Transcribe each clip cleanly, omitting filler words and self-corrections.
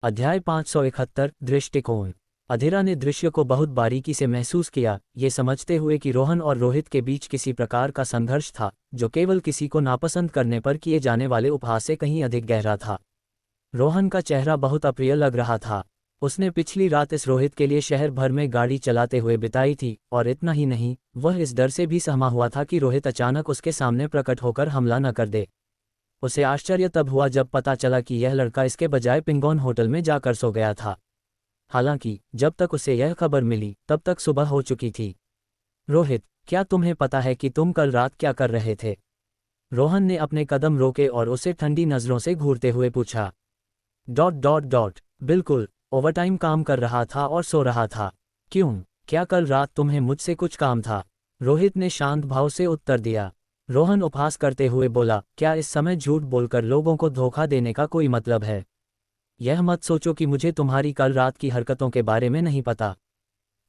अध्याय 571 दृष्टिकोण। अधीरा ने दृश्य को बहुत बारीकी से महसूस किया, ये समझते हुए कि रोहन और रोहित के बीच किसी प्रकार का संघर्ष था, जो केवल किसी को नापसंद करने पर किए जाने वाले उपहास से कहीं अधिक गहरा था। रोहन का चेहरा बहुत अप्रिय लग रहा था। उसने पिछली रात इस रोहित के लिए शहर भर में गाड़ी चलाते हुए बिताई थी, और इतना ही नहीं, वह इस डर से भी सहमा हुआ था कि रोहित अचानक उसके सामने प्रकट होकर हमला न कर दे। उसे आश्चर्य तब हुआ जब पता चला कि यह लड़का इसके बजाय पिंगोन होटल में जाकर सो गया था। हालांकि जब तक उसे यह खबर मिली तब तक सुबह हो चुकी थी। रोहित, क्या तुम्हें पता है कि तुम कल रात क्या कर रहे थे? रोहन ने अपने कदम रोके और उसे ठंडी नज़रों से घूरते हुए पूछा। बिल्कुल, ओवरटाइम काम कर रहा था और सो रहा था। क्यों, क्या कल रात तुम्हें मुझसे कुछ काम था? रोहित ने शांत भाव से उत्तर दिया। रोहन उपहास करते हुए बोला, क्या इस समय झूठ बोलकर लोगों को धोखा देने का कोई मतलब है? यह मत सोचो कि मुझे तुम्हारी कल रात की हरकतों के बारे में नहीं पता।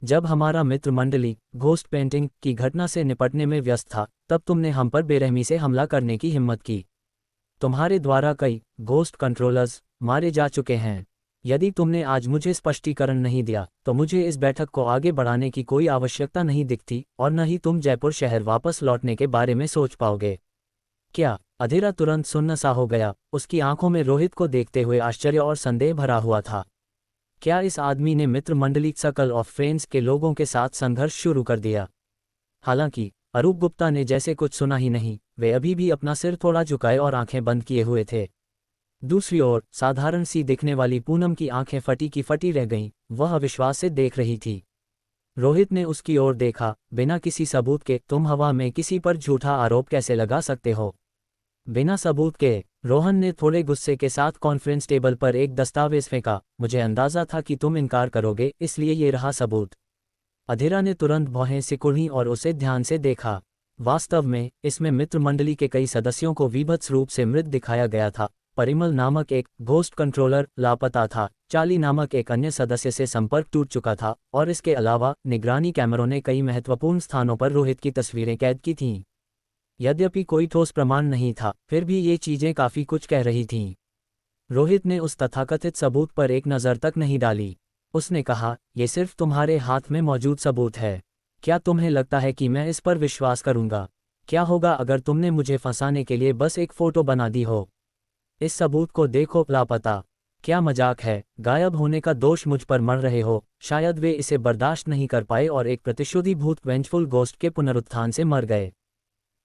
जब हमारा मित्र मंडली घोस्ट पेंटिंग की घटना से निपटने में व्यस्त था, तब तुमने हम पर बेरहमी से हमला करने की हिम्मत की। तुम्हारे द्वारा कई घोस्ट कंट्रोलर्स मारे जा चुके हैं। यदि तुमने आज मुझे स्पष्टीकरण नहीं दिया तो मुझे इस बैठक को आगे बढ़ाने की कोई आवश्यकता नहीं दिखती, और न ही तुम जयपुर शहर वापस लौटने के बारे में सोच पाओगे। क्या? अधीरा तुरंत सुन्न सा हो गया। उसकी आंखों में रोहित को देखते हुए आश्चर्य और संदेह भरा हुआ था। क्या इस आदमी ने मित्र मंडली सर्कल ऑफ फ्रेंड्स के लोगों के साथ संघर्ष शुरू कर दिया? हालांकि अरूप गुप्ता ने जैसे कुछ सुना ही नहीं, वे अभी भी अपना सिर थोड़ा झुकाए और आंखें बंद किए हुए थे। दूसरी ओर साधारण सी दिखने वाली पूनम की आंखें फटी की फटी रह गईं, वह अविश्वास से देख रही थी। रोहित ने उसकी ओर देखा। बिना किसी सबूत के तुम हवा में किसी पर झूठा आरोप कैसे लगा सकते हो? बिना सबूत के? रोहन ने थोड़े गुस्से के साथ कॉन्फ्रेंस टेबल पर एक दस्तावेज फेंका। मुझे अंदाजा था कि तुम इनकार करोगे, इसलिए ये रहा सबूत। अधीरा ने तुरंत भौहें सिकुड़ी और उसे ध्यान से देखा। वास्तव में इसमें मित्र मंडली के कई सदस्यों को विभत्स रूप से मृत दिखाया गया था। परिमल नामक एक घोस्ट कंट्रोलर लापता था, चाली नामक एक अन्य सदस्य से संपर्क टूट चुका था, और इसके अलावा निगरानी कैमरों ने कई महत्वपूर्ण स्थानों पर रोहित की तस्वीरें कैद की थीं। यद्यपि कोई ठोस प्रमाण नहीं था, फिर भी ये चीजें काफी कुछ कह रही थीं। रोहित ने उस तथाकथित सबूत पर एक नज़र तक नहीं डाली। उसने कहा, यह सिर्फ तुम्हारे हाथ में मौजूद सबूत है। क्या तुम्हें लगता है कि मैं इस पर विश्वास करूंगा? क्या होगा अगर तुमने मुझे फंसाने के लिए बस एक फोटो बना दी हो? इस सबूत को देखो, लापता। क्या मजाक है? गायब होने का दोष मुझ पर मढ़ रहे हो? शायद वे इसे बर्दाश्त नहीं कर पाए और एक प्रतिशोधी भूत वेंजफुल घोस्ट के पुनरुत्थान से मर गए।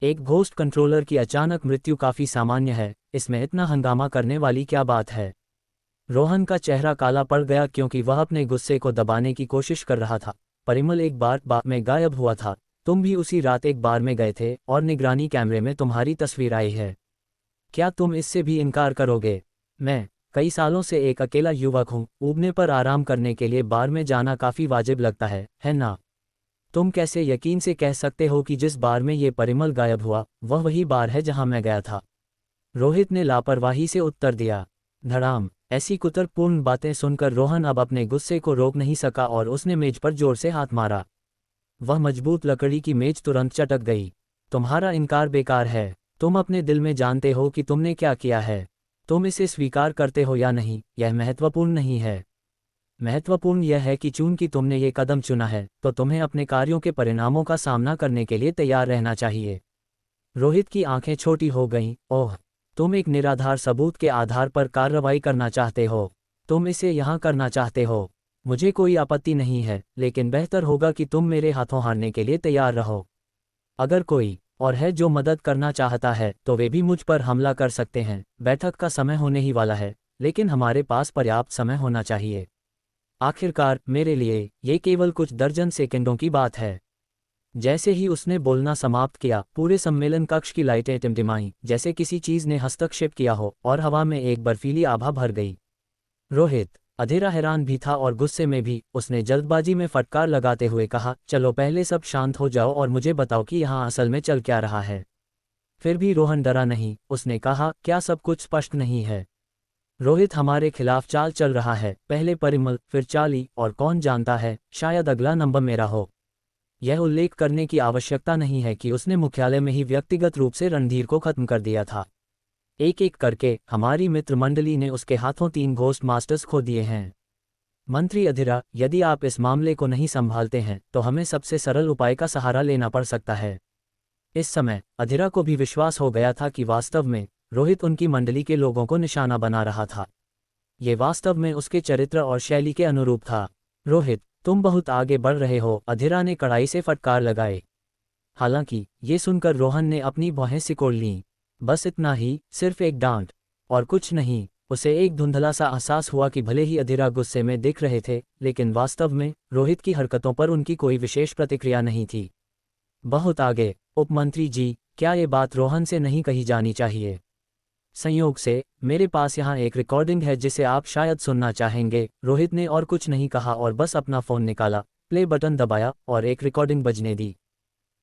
एक घोस्ट कंट्रोलर की अचानक मृत्यु काफी सामान्य है, इसमें इतना हंगामा करने वाली क्या बात है? रोहन का चेहरा काला पड़ गया क्योंकि वह अपने गुस्से को दबाने की कोशिश कर रहा था। परिमल एक बार बाद में गायब हुआ था। तुम भी उसी रात एक बार में गए थे और निगरानी कैमरे में तुम्हारी तस्वीर आई है। क्या तुम इससे भी इनकार करोगे? मैं कई सालों से एक अकेला युवक हूँ। ऊबने पर आराम करने के लिए बार में जाना काफी वाजिब लगता है ना? तुम कैसे यकीन से कह सकते हो कि जिस बार में ये परिमल गायब हुआ वह वही बार है जहां मैं गया था? रोहित ने लापरवाही से उत्तर दिया। धड़ाम। ऐसी कुतर्कपूर्ण बातें सुनकर रोहन अब अपने गुस्से को रोक नहीं सका और उसने मेज पर जोर से हाथ मारा। वह मजबूत लकड़ी की मेज तुरंत चटक गई। तुम्हारा इनकार बेकार है। तुम अपने दिल में जानते हो कि तुमने क्या किया है। तुम इसे स्वीकार करते हो या नहीं, यह महत्वपूर्ण नहीं है। महत्वपूर्ण यह है कि चूंकि तुमने ये कदम चुना है तो तुम्हें अपने कार्यों के परिणामों का सामना करने के लिए तैयार रहना चाहिए। रोहित की आंखें छोटी हो गईं। ओह, तुम एक निराधार सबूत के आधार पर कार्रवाई करना चाहते हो? तुम इसे यहाँ करना चाहते हो? मुझे कोई आपत्ति नहीं है, लेकिन बेहतर होगा कि तुम मेरे हाथों हारने के लिए तैयार रहो। अगर कोई और है जो मदद करना चाहता है तो वे भी मुझ पर हमला कर सकते हैं। बैठक का समय होने ही वाला है, लेकिन हमारे पास पर्याप्त समय होना चाहिए। आखिरकार मेरे लिए ये केवल कुछ दर्जन सेकंडों की बात है। जैसे ही उसने बोलना समाप्त किया, पूरे सम्मेलन कक्ष की लाइटें टिमटिमाईं, जैसे किसी चीज ने हस्तक्षेप किया हो, और हवा में एक बर्फीली आभा भर गई। रोहित। अधीरा हैरान भी था और गुस्से में भी। उसने जल्दबाजी में फटकार लगाते हुए कहा, चलो पहले सब शांत हो जाओ और मुझे बताओ कि यहाँ असल में चल क्या रहा है। फिर भी रोहन डरा नहीं। उसने कहा, क्या सब कुछ स्पष्ट नहीं है? रोहित हमारे खिलाफ चाल चल रहा है। पहले परिमल, फिर चाली, और कौन जानता है, शायद अगला नंबर मेरा हो। यह उल्लेख करने की आवश्यकता नहीं है कि उसने मुख्यालय में ही व्यक्तिगत रूप से रणधीर को खत्म कर दिया था। एक एक करके हमारी मित्र मंडली ने उसके हाथों 3 घोस्ट मास्टर्स खो दिए हैं। मंत्री अधीरा, यदि आप इस मामले को नहीं संभालते हैं तो हमें सबसे सरल उपाय का सहारा लेना पड़ सकता है। इस समय अधीरा को भी विश्वास हो गया था कि वास्तव में रोहित उनकी मंडली के लोगों को निशाना बना रहा था। ये वास्तव में उसके चरित्र और शैली के अनुरूप था। रोहित, तुम बहुत आगे बढ़ रहे हो, अधीरा ने कड़ाई से फटकार लगाए। हालांकि ये सुनकर रोहन ने अपनी भौहें सिकोड़ लीं। बस इतना ही, सिर्फ एक डांट और कुछ नहीं। उसे एक धुंधला सा एहसास हुआ कि भले ही अधीरा गुस्से में दिख रहे थे, लेकिन वास्तव में रोहित की हरकतों पर उनकी कोई विशेष प्रतिक्रिया नहीं थी। बहुत आगे। उपमंत्री जी, क्या ये बात रोहन से नहीं कही जानी चाहिए? संयोग से मेरे पास यहाँ एक रिकॉर्डिंग है जिसे आप शायद सुनना चाहेंगे। रोहित ने और कुछ नहीं कहा और बस अपना फ़ोन निकाला, प्ले बटन दबाया और एक रिकॉर्डिंग बजने दी।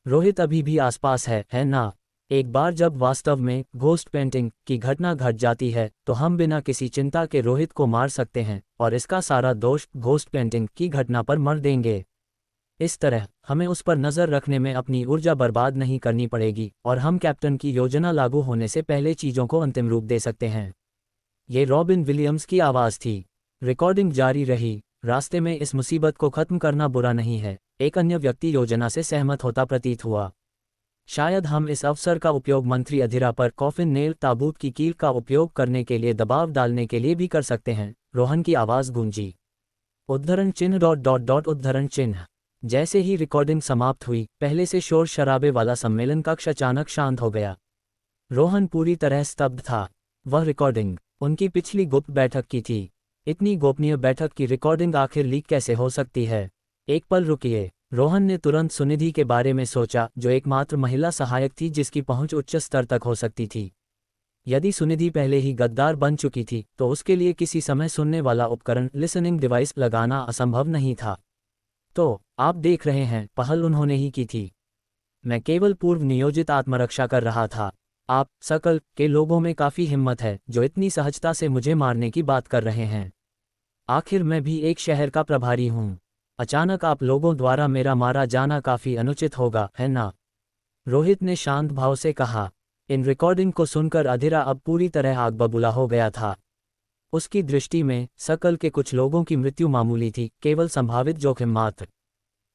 रोहित अभी भी आसपास है ना? एक बार जब वास्तव में घोस्ट पेंटिंग की घटना घट जाती है तो हम बिना किसी चिंता के रोहित को मार सकते हैं और इसका सारा दोष घोस्ट पेंटिंग की घटना पर मर देंगे। इस तरह हमें उस पर नज़र रखने में अपनी ऊर्जा बर्बाद नहीं करनी पड़ेगी और हम कैप्टन की योजना लागू होने से पहले चीज़ों को अंतिम रूप दे सकते हैं। ये रॉबिन विलियम्स की आवाज़ थी। रिकॉर्डिंग जारी रही। रास्ते में इस मुसीबत को ख़त्म करना बुरा नहीं है, एक अन्य व्यक्ति योजना से सहमत होता प्रतीत हुआ। शायद हम इस अवसर का उपयोग मंत्री अधीरा पर कॉफिन नेल ताबूत की कील का उपयोग करने के लिए दबाव डालने के लिए भी कर सकते हैं। रोहन की आवाज़ गूंजी। उद्धरण चिन्ह ... उद्धरण चिन्ह। जैसे ही रिकॉर्डिंग समाप्त हुई, पहले से शोर शराबे वाला सम्मेलन कक्ष अचानक शांत हो गया। रोहन पूरी तरह स्तब्ध था। वह रिकॉर्डिंग उनकी पिछली गुप्त बैठक की थी। इतनी गोपनीय बैठक की रिकॉर्डिंग आखिर लीक कैसे हो सकती है? एक पल रुकिए। रोहन ने तुरंत सुनिधि के बारे में सोचा, जो एकमात्र महिला सहायक थी जिसकी पहुंच उच्च स्तर तक हो सकती थी। यदि सुनिधि पहले ही गद्दार बन चुकी थी तो उसके लिए किसी समय सुनने वाला उपकरण लिसनिंग डिवाइस लगाना असंभव नहीं था। तो आप देख रहे हैं, पहल उन्होंने ही की थी। मैं केवल पूर्व नियोजित आत्मरक्षा कर रहा था। आप सकल के लोगों में काफ़ी हिम्मत है जो इतनी सहजता से मुझे मारने की बात कर रहे हैं। आखिर मैं भी एक शहर का प्रभारी हूँ। अचानक आप लोगों द्वारा मेरा मारा जाना काफ़ी अनुचित होगा, है ना? रोहित ने शांत भाव से कहा। इन रिकॉर्डिंग को सुनकर अधीरा अब पूरी तरह आग बबूला हो गया था। उसकी दृष्टि में सकल के कुछ लोगों की मृत्यु मामूली थी, केवल संभावित जोखिम मात्र।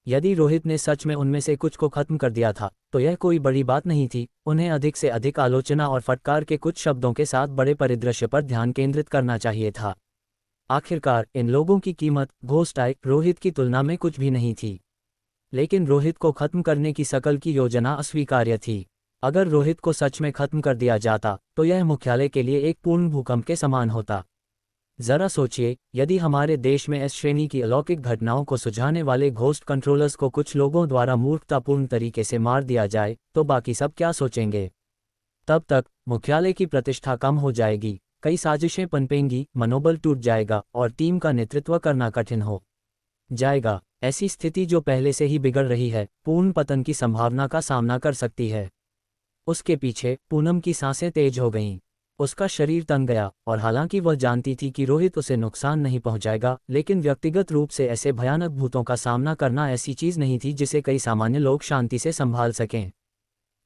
यदि रोहित ने सच में उनमें से कुछ को खत्म कर दिया था तो यह कोई बड़ी बात नहीं थी। उन्हें अधिक से अधिक आलोचना और फटकार के कुछ शब्दों के साथ बड़े परिदृश्य पर ध्यान केंद्रित करना चाहिए था। आखिरकार इन लोगों की कीमत घोस्ट आई रोहित की तुलना में कुछ भी नहीं थी। लेकिन रोहित को खत्म करने की सकल की योजना अस्वीकार्य थी। अगर रोहित को सच में खत्म कर दिया जाता तो यह मुख्यालय के लिए एक पूर्ण भूकंप के समान होता। जरा सोचिए, यदि हमारे देश में इस श्रेणी की अलौकिक घटनाओं को सुझाने वाले घोस्ट कंट्रोलर्स को कुछ लोगों द्वारा मूर्खतापूर्ण तरीके से मार दिया जाए तो बाकी सब क्या सोचेंगे? तब तक मुख्यालय की प्रतिष्ठा कम हो जाएगी, कई साजिशें पनपेंगी, मनोबल टूट जाएगा और टीम का नेतृत्व करना कठिन हो जाएगा। ऐसी स्थिति जो पहले से ही बिगड़ रही है, पूर्ण पतन की संभावना का सामना कर सकती है। उसके पीछे पूनम की सांसें तेज हो गईं। उसका शरीर तन गया और हालांकि वह जानती थी कि रोहित उसे नुकसान नहीं पहुंचाएगा, लेकिन व्यक्तिगत रूप से ऐसे भयानक भूतों का सामना करना ऐसी चीज नहीं थी जिसे कई सामान्य लोग शांति से संभाल सकें।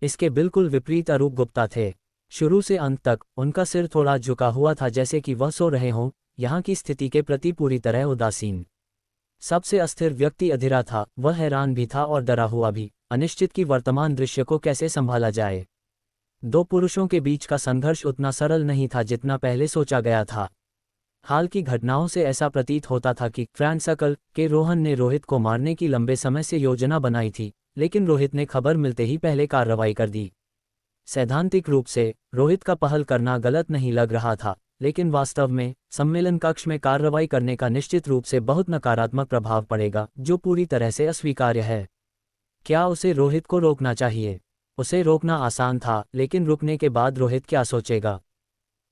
इसके बिल्कुल विपरीत अरूप गुप्ता थे। शुरू से अंत तक उनका सिर थोड़ा झुका हुआ था, जैसे कि वह सो रहे हों, यहाँ की स्थिति के प्रति पूरी तरह उदासीन। सबसे अस्थिर व्यक्ति अधीरा था। वह हैरान भी था और डरा हुआ भी, अनिश्चित कि वर्तमान दृश्य को कैसे संभाला जाए। दो पुरुषों के बीच का संघर्ष उतना सरल नहीं था जितना पहले सोचा गया था। हाल की घटनाओं से ऐसा प्रतीत होता था कि फ्रांसकल के रोहन ने रोहित को मारने की लंबे समय से योजना बनाई थी, लेकिन रोहित ने खबर मिलते ही पहले कार्रवाई कर दी। सैद्धांतिक रूप से रोहित का पहल करना गलत नहीं लग रहा था, लेकिन वास्तव में सम्मेलन कक्ष में कार्रवाई करने का निश्चित रूप से बहुत नकारात्मक प्रभाव पड़ेगा, जो पूरी तरह से अस्वीकार्य है। क्या उसे रोहित को रोकना चाहिए? उसे रोकना आसान था, लेकिन रुकने के बाद रोहित क्या सोचेगा?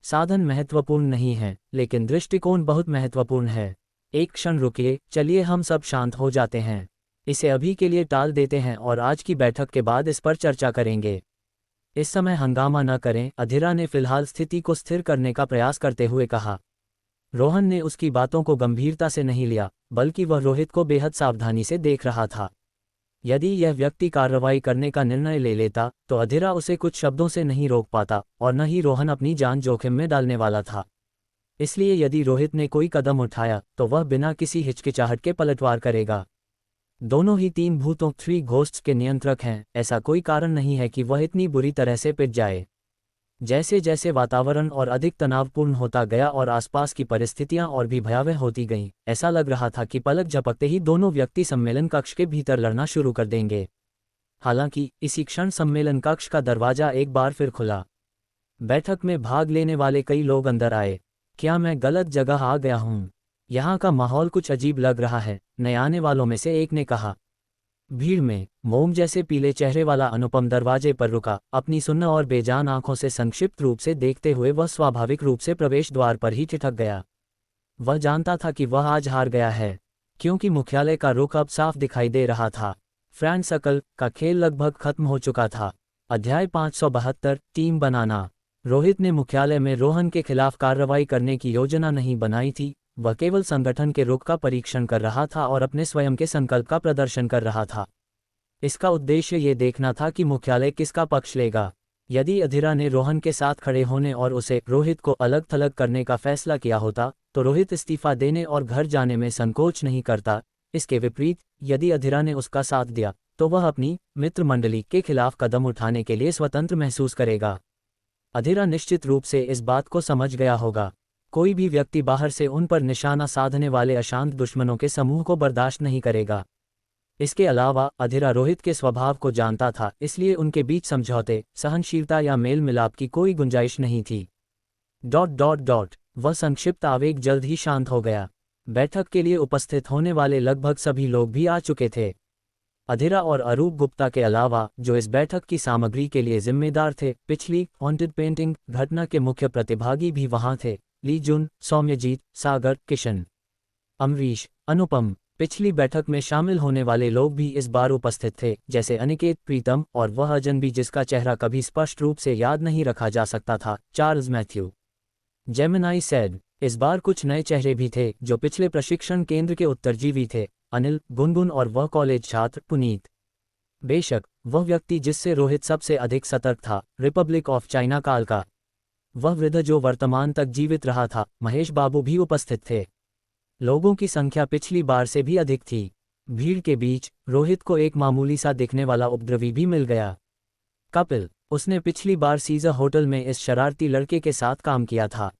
साधन महत्वपूर्ण नहीं है, लेकिन दृष्टिकोण बहुत महत्वपूर्ण है। एक क्षण रुकिए, चलिए हम सब शांत हो जाते हैं। इसे अभी के लिए टाल देते हैं और आज की बैठक के बाद इस पर चर्चा करेंगे। इस समय हंगामा न करें, अधीरा ने फिलहाल स्थिति को स्थिर करने का प्रयास करते हुए कहा। रोहन ने उसकी बातों को गंभीरता से नहीं लिया, बल्कि वह रोहित को बेहद सावधानी से देख रहा था। यदि यह व्यक्ति कार्रवाई करने का निर्णय ले लेता तो अधीरा उसे कुछ शब्दों से नहीं रोक पाता और न ही रोहन अपनी जान जोखिम में डालने वाला था। इसलिए यदि रोहित ने कोई कदम उठाया तो वह बिना किसी हिचकिचाहट के पलटवार करेगा। दोनों ही तीन भूतों थ्री घोस्ट्स के नियंत्रक हैं, ऐसा कोई कारण नहीं है कि वह इतनी बुरी तरह से पिट जाए। जैसे जैसे वातावरण और अधिक तनावपूर्ण होता गया और आसपास की परिस्थितियां और भी भयावह होती गईं, ऐसा लग रहा था कि पलक झपकते ही दोनों व्यक्ति सम्मेलन कक्ष के भीतर लड़ना शुरू कर देंगे। हालांकि इसी क्षण सम्मेलन कक्ष का दरवाजा एक बार फिर खुला। बैठक में भाग लेने वाले कई लोग अंदर आए। क्या मैं गलत जगह आ गया हूँ? यहाँ का माहौल कुछ अजीब लग रहा है, नए आने वालों में से एक ने कहा। भीड़ में मोम जैसे पीले चेहरे वाला अनुपम दरवाजे पर रुका, अपनी सुन्न और बेजान आंखों से संक्षिप्त रूप से देखते हुए वह स्वाभाविक रूप से प्रवेश द्वार पर ही ठिठक गया। वह जानता था कि वह आज हार गया है, क्योंकि मुख्यालय का रुख अब साफ दिखाई दे रहा था। फ्रेंड सर्कल का खेल लगभग खत्म हो चुका था। अध्याय 572 टीम बनाना। रोहित ने मुख्यालय में रोहन के खिलाफ कार्रवाई करने की योजना नहीं बनाई थी, वह केवल संगठन के रुख का परीक्षण कर रहा था और अपने स्वयं के संकल्प का प्रदर्शन कर रहा था। इसका उद्देश्य ये देखना था कि मुख्यालय किसका पक्ष लेगा। यदि अधीरा ने रोहन के साथ खड़े होने और उसे रोहित को अलग थलग करने का फैसला किया होता तो रोहित इस्तीफा देने और घर जाने में संकोच नहीं करता। इसके विपरीत यदि अधीरा ने उसका साथ दिया तो वह अपनी मित्र मंडली के खिलाफ कदम उठाने के लिए स्वतंत्र महसूस करेगा। अधीरा निश्चित रूप से इस बात को समझ गया होगा। कोई भी व्यक्ति बाहर से उन पर निशाना साधने वाले अशांत दुश्मनों के समूह को बर्दाश्त नहीं करेगा। इसके अलावा अधीरा रोहित के स्वभाव को जानता था, इसलिए उनके बीच समझौते, सहनशीलता या मेल मिलाप की कोई गुंजाइश नहीं थी। ... वह संक्षिप्त आवेग जल्द ही शांत हो गया। बैठक के लिए उपस्थित होने वाले लगभग सभी लोग भी आ चुके थे। अधीरा और अरूप गुप्ता के अलावा, जो इस बैठक की सामग्री के लिए जिम्मेदार थे, पिछली हॉन्टेड पेंटिंग घटना के मुख्य प्रतिभागी भी वहां थे। ली जुन, सौम्यजीत, सागर, किशन, अमरीश, अनुपम। पिछली बैठक में शामिल होने वाले लोग भी इस बार उपस्थित थे, जैसे अनिकेत, प्रीतम और वह अजनबी जिसका चेहरा कभी स्पष्ट रूप से याद नहीं रखा जा सकता था, चार्ल्स मैथ्यू। Gemini said. इस बार कुछ नए चेहरे भी थे जो पिछले प्रशिक्षण केंद्र के उत्तरजीवी थे, अनिल, गुनगुन और वह कॉलेज छात्र पुनीत। बेशक वह व्यक्ति जिससे रोहित सबसे अधिक सतर्क था, रिपब्लिक ऑफ चाइना काल का वह वृद्ध जो वर्तमान तक जीवित रहा था, महेश बाबू भी उपस्थित थे। लोगों की संख्या पिछली बार से भी अधिक थी। भीड़ के बीच रोहित को एक मामूली सा दिखने वाला उपद्रवी भी मिल गया, कपिल। उसने पिछली बार सीजर होटल में इस शरारती लड़के के साथ काम किया था।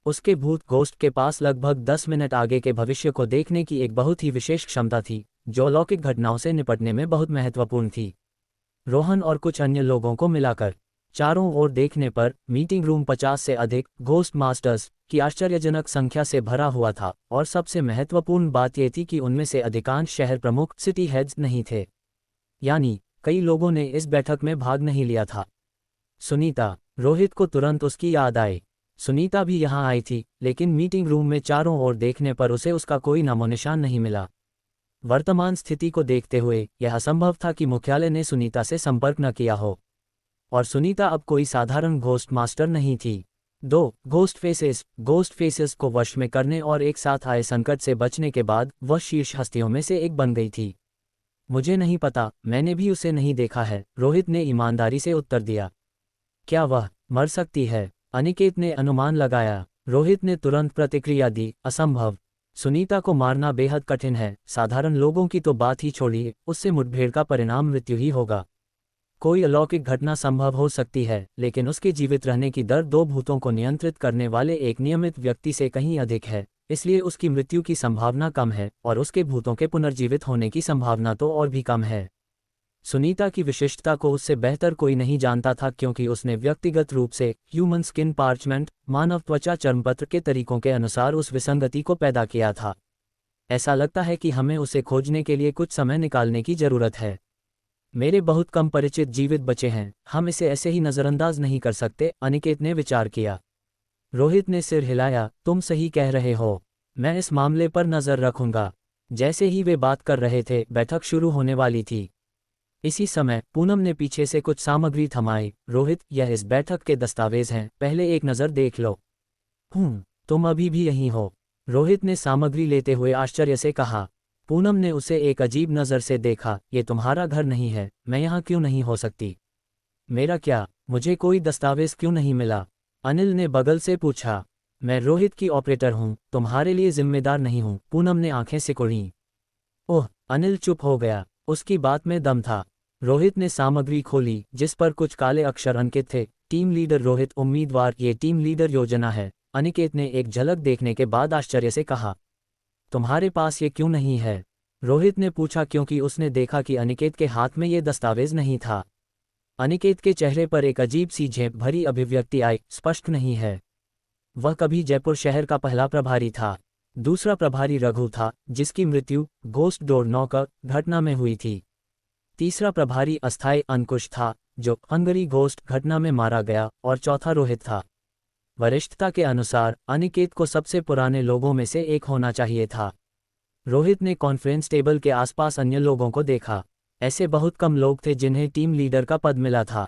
उसके भूत घोस्ट के पास लगभग 10 मिनट आगे के भविष्य को देखने की एक बहुत ही विशेष क्षमता थी, जो अलौकिक घटनाओं से निपटने में बहुत महत्वपूर्ण थी। रोहन और कुछ अन्य लोगों को मिलाकर चारों ओर देखने पर मीटिंग रूम 50 से अधिक घोस्ट मास्टर्स की आश्चर्यजनक संख्या से भरा हुआ था, और सबसे महत्वपूर्ण बात यह थी कि उनमें से अधिकांश शहर प्रमुख सिटी हेड्स नहीं थे, यानी कई लोगों ने इस बैठक में भाग नहीं लिया था। सुनीता। रोहित को तुरंत उसकी याद आई। सुनीता भी यहाँ आई थी, लेकिन मीटिंग रूम में चारों ओर देखने पर उसे उसका कोई नामोनिशान नहीं मिला। वर्तमान स्थिति को देखते हुए यह असंभव था कि मुख्यालय ने सुनीता से संपर्क न किया हो, और सुनीता अब कोई साधारण घोस्ट मास्टर नहीं थी। दो घोस्ट फेसेस को वश में करने और एक साथ आए संकट से बचने के बाद वह शीर्ष हस्तियों में से एक बन गई थी। मुझे नहीं पता, मैंने भी उसे नहीं देखा है, रोहित ने ईमानदारी से उत्तर दिया। क्या वह मर सकती है? अनिकेत ने अनुमान लगाया। रोहित ने तुरंत प्रतिक्रिया दी, असंभव। सुनीता को मारना बेहद कठिन है, साधारण लोगों की तो बात ही छोड़िए, उससे मुठभेड़ का परिणाम मृत्यु ही होगा। कोई अलौकिक घटना संभव हो सकती है, लेकिन उसके जीवित रहने की दर दो भूतों को नियंत्रित करने वाले एक नियमित व्यक्ति से कहीं अधिक है, इसलिए उसकी मृत्यु की संभावना कम है, और उसके भूतों के पुनर्जीवित होने की संभावना तो और भी कम है। सुनीता की विशिष्टता को उससे बेहतर कोई नहीं जानता था, क्योंकि उसने व्यक्तिगत रूप से ह्यूमन स्किन पार्चमेंट, मानव त्वचा चर्मपत्र के तरीकों के अनुसार उस विसंगति को पैदा किया था। ऐसा लगता है कि हमें उसे खोजने के लिए कुछ समय निकालने की जरूरत है। मेरे बहुत कम परिचित जीवित बचे हैं, हम इसे ऐसे ही नज़रअंदाज नहीं कर सकते, अनिकेत ने विचार किया। रोहित ने सिर हिलाया, तुम सही कह रहे हो, मैं इस मामले पर नज़र रखूंगा। जैसे ही वे बात कर रहे थे, बैठक शुरू होने वाली थी। इसी समय पूनम ने पीछे से कुछ सामग्री थमाई। रोहित, यह इस बैठक के दस्तावेज हैं, पहले एक नज़र देख लो। तुम अभी भी यहीं हो? रोहित ने सामग्री लेते हुए आश्चर्य से कहा। पूनम ने उसे एक अजीब नज़र से देखा। ये तुम्हारा घर नहीं है, मैं यहाँ क्यों नहीं हो सकती? मेरा क्या? मुझे कोई दस्तावेज क्यों नहीं मिला? अनिल ने बगल से पूछा। मैं रोहित की ऑपरेटर हूँ, तुम्हारे लिए जिम्मेदार नहीं हूँ, पूनम ने आंखें सिकुड़ीं। ओह, अनिल चुप हो गया। उसकी बात में दम था। रोहित ने सामग्री खोली जिस पर कुछ काले अक्षर अंकित थे। टीम लीडर रोहित उम्मीदवार, ये टीम लीडर योजना है। अनिकेत ने एक झलक देखने के बाद आश्चर्य से कहा। तुम्हारे पास ये क्यों नहीं है? रोहित ने पूछा क्योंकि उसने देखा कि अनिकेत के हाथ में ये दस्तावेज नहीं था। अनिकेत के चेहरे पर एक अजीब सी झेप भरी अभिव्यक्ति आई। स्पष्ट नहीं है। वह कभी जयपुर शहर का पहला प्रभारी था। दूसरा प्रभारी रघु था, जिसकी मृत्यु घोस्ट डोर नॉकर घटना में हुई थी। तीसरा प्रभारी अस्थायी अंकुश था, जो हंगरी घोस्ट घटना में मारा गया, और चौथा रोहित था। वरिष्ठता के अनुसार अनिकेत को सबसे पुराने लोगों में से एक होना चाहिए था। रोहित ने कॉन्फ्रेंस टेबल के आसपास अन्य लोगों को देखा। ऐसे बहुत कम लोग थे जिन्हें टीम लीडर का पद मिला था।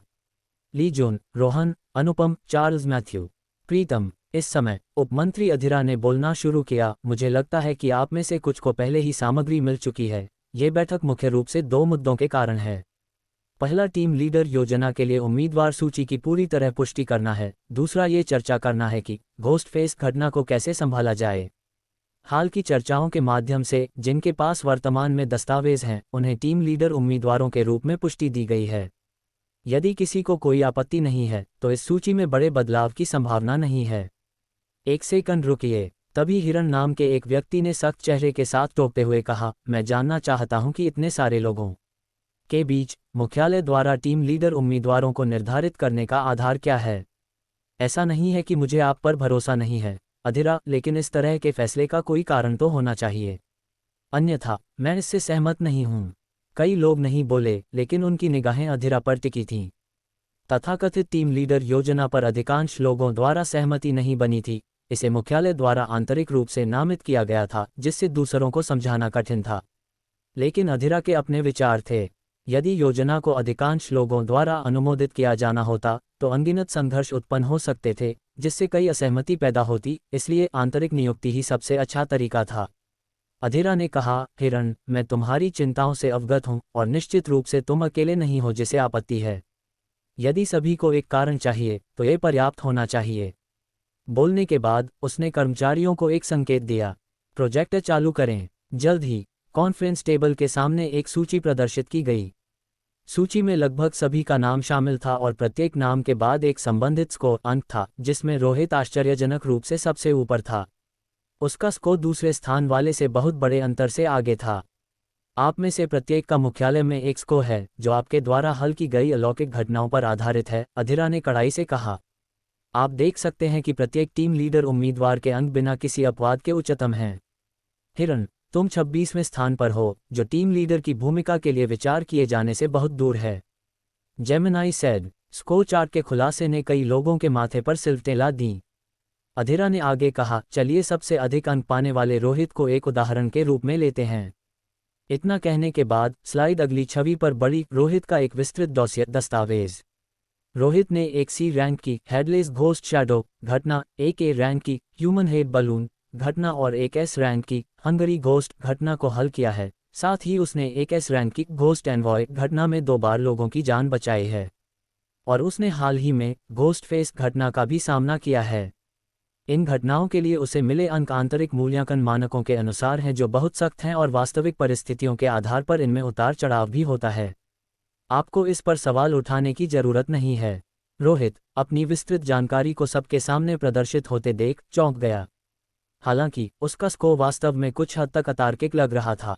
ली जून, रोहन, अनुपम, चार्ल्स मैथ्यू, प्रीतम। इस समय उपमंत्री अधीरा ने बोलना शुरू किया। मुझे लगता है कि आप में से कुछ को पहले ही सामग्री मिल चुकी है। ये बैठक मुख्य रूप से 2 मुद्दों के कारण है। पहला, टीम लीडर योजना के लिए उम्मीदवार सूची की पूरी तरह पुष्टि करना है। दूसरा, ये चर्चा करना है कि घोस्ट फेस घटना को कैसे संभाला जाए। हाल की चर्चाओं के माध्यम से जिनके पास वर्तमान में दस्तावेज हैं, उन्हें टीम लीडर उम्मीदवारों के रूप में पुष्टि दी गई है। यदि किसी को कोई आपत्ति नहीं है तो इस सूची में बड़े बदलाव की संभावना नहीं है। एक सेकंड रुकिए। तभी हिरण नाम के एक व्यक्ति ने सख्त चेहरे के साथ टोकते हुए कहा, मैं जानना चाहता हूं कि इतने सारे लोगों के बीच मुख्यालय द्वारा टीम लीडर उम्मीदवारों को निर्धारित करने का आधार क्या है? ऐसा नहीं है कि मुझे आप पर भरोसा नहीं है, अधीरा, लेकिन इस तरह के फैसले का कोई कारण तो होना चाहिए। अन्यथा मैं इससे सहमत नहीं हूं। कई लोग नहीं बोले, लेकिन उनकी निगाहें अधीरा पर टिकी थीं। तथाकथित टीम लीडर योजना पर अधिकांश लोगों द्वारा सहमति नहीं बनी थी। इसे मुख्यालय द्वारा आंतरिक रूप से नामित किया गया था, जिससे दूसरों को समझाना कठिन था। लेकिन अधीरा के अपने विचार थे। यदि योजना को अधिकांश लोगों द्वारा अनुमोदित किया जाना होता तो अनगिनत संघर्ष उत्पन्न हो सकते थे, जिससे कई असहमति पैदा होती। इसलिए आंतरिक नियुक्ति ही सबसे अच्छा तरीका था। अधीरा ने कहा, हिरण, मैं तुम्हारी चिंताओं से अवगत हूं, और निश्चित रूप से तुम अकेले नहीं हो जिसे आपत्ति है। यदि सभी को एक कारण चाहिए तो ये पर्याप्त होना चाहिए। बोलने के बाद उसने कर्मचारियों को एक संकेत दिया। प्रोजेक्टर चालू करें। जल्द ही कॉन्फ्रेंस टेबल के सामने एक सूची प्रदर्शित की गई। सूची में लगभग सभी का नाम शामिल था और प्रत्येक नाम के बाद एक संबंधित स्कोर अंक था, जिसमें रोहित आश्चर्यजनक रूप से सबसे ऊपर था। उसका स्कोर दूसरे स्थान वाले से बहुत बड़े अंतर से आगे था। आप में से प्रत्येक का मुख्यालय में एक स्कोर है, जो आपके द्वारा हल की गई अलौकिक घटनाओं पर आधारित है, अधीरा ने कड़ाई से कहा। आप देख सकते हैं कि प्रत्येक टीम लीडर उम्मीदवार के अंक बिना किसी अपवाद के उच्चतम हैं। हिरण, तुम 26वें स्थान पर हो, जो टीम लीडर की भूमिका के लिए विचार किए जाने से बहुत दूर है। Gemini said. स्कोर चार्ट के खुलासे ने कई लोगों के माथे पर सिलवटें ला दीं। अधीरा ने आगे कहा, चलिए सबसे अधिक अंक पाने वाले रोहित को एक उदाहरण के रूप में लेते हैं। इतना कहने के बाद स्लाइड अगली छवि पर बढ़ी। रोहित का एक विस्तृत डॉसियर दस्तावेज। रोहित ने एक सी रैंक की हेडलेस घोस्ट शैडो घटना, एक ए रैंक की ह्यूमन हेड बलून घटना और एक एस रैंक की हंगरी घोस्ट घटना को हल किया है। साथ ही उसने एक एस रैंक की घोस्ट एनवॉय घटना में 2 बार लोगों की जान बचाई है। और उसने हाल ही में घोस्ट फेस घटना का भी सामना किया है। इन घटनाओं के लिए उसे मिले अंक आंतरिक मूल्यांकन मानकों के अनुसार हैं, जो बहुत सख्त हैं, और वास्तविक परिस्थितियों के आधार पर इनमें उतार चढ़ाव भी होता है। आपको इस पर सवाल उठाने की जरूरत नहीं है। रोहित अपनी विस्तृत जानकारी को सबके सामने प्रदर्शित होते देख चौंक गया। हालांकि उसका स्कोर वास्तव में कुछ हद तक अतार्किक लग रहा था।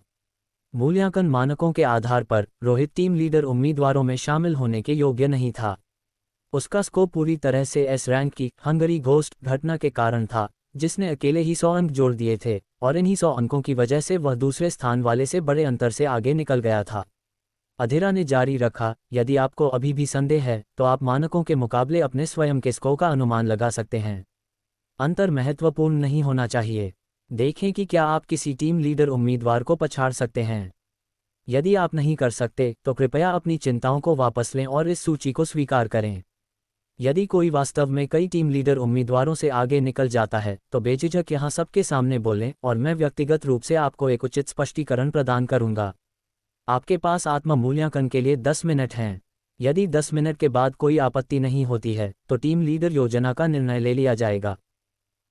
मूल्यांकन मानकों के आधार पर रोहित टीम लीडर उम्मीदवारों में शामिल होने के योग्य नहीं था। उसका स्कोर पूरी तरह से एस रैंक की हंगरी घोस्ट घटना के कारण था, जिसने अकेले ही 100 अंक जोड़ दिए थे, और इन्हीं 100 अंकों की वजह से वह दूसरे स्थान वाले से बड़े अंतर से आगे निकल गया था। अधीरा ने जारी रखा, यदि आपको अभी भी संदेह है तो आप मानकों के मुकाबले अपने स्वयं के स्कोर का अनुमान लगा सकते हैं। अंतर महत्वपूर्ण नहीं होना चाहिए। देखें कि क्या आप किसी टीम लीडर उम्मीदवार को पछाड़ सकते हैं। यदि आप नहीं कर सकते तो कृपया अपनी चिंताओं को वापस लें और इस सूची को स्वीकार करें। यदि कोई वास्तव में कई टीम लीडर उम्मीदवारों से आगे निकल जाता है तो बेझिझक यहाँ सबके सामने बोलें और मैं व्यक्तिगत रूप से आपको एक उचित स्पष्टीकरण प्रदान करूंगा। आपके पास आत्म मूल्यांकन के लिए 10 मिनट हैं। यदि 10 मिनट के बाद कोई आपत्ति नहीं होती है तो टीम लीडर योजना का निर्णय ले लिया जाएगा।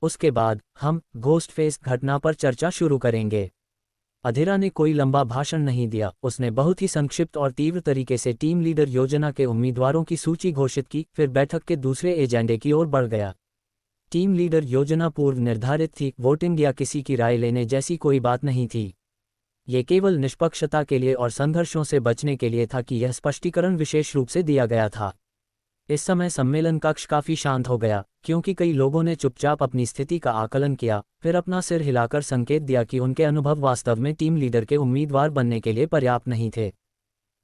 उसके बाद हम घोस्ट फेस घटना पर चर्चा शुरू करेंगे। अधीरा ने कोई लंबा भाषण नहीं दिया, उसने बहुत ही संक्षिप्त और तीव्र तरीके से टीम लीडर योजना के उम्मीदवारों की सूची घोषित की, फिर बैठक के दूसरे एजेंडे की ओर बढ़ गया। टीम लीडर योजना पूर्व निर्धारित थी, वोटिंग या किसी की राय लेने जैसी कोई बात नहीं थी। ये केवल निष्पक्षता के लिए और संघर्षों से बचने के लिए था कि यह स्पष्टीकरण विशेष रूप से दिया गया था। इस समय सम्मेलन कक्ष काफी शांत हो गया, क्योंकि कई लोगों ने चुपचाप अपनी स्थिति का आकलन किया, फिर अपना सिर हिलाकर संकेत दिया कि उनके अनुभव वास्तव में टीम लीडर के उम्मीदवार बनने के लिए पर्याप्त नहीं थे।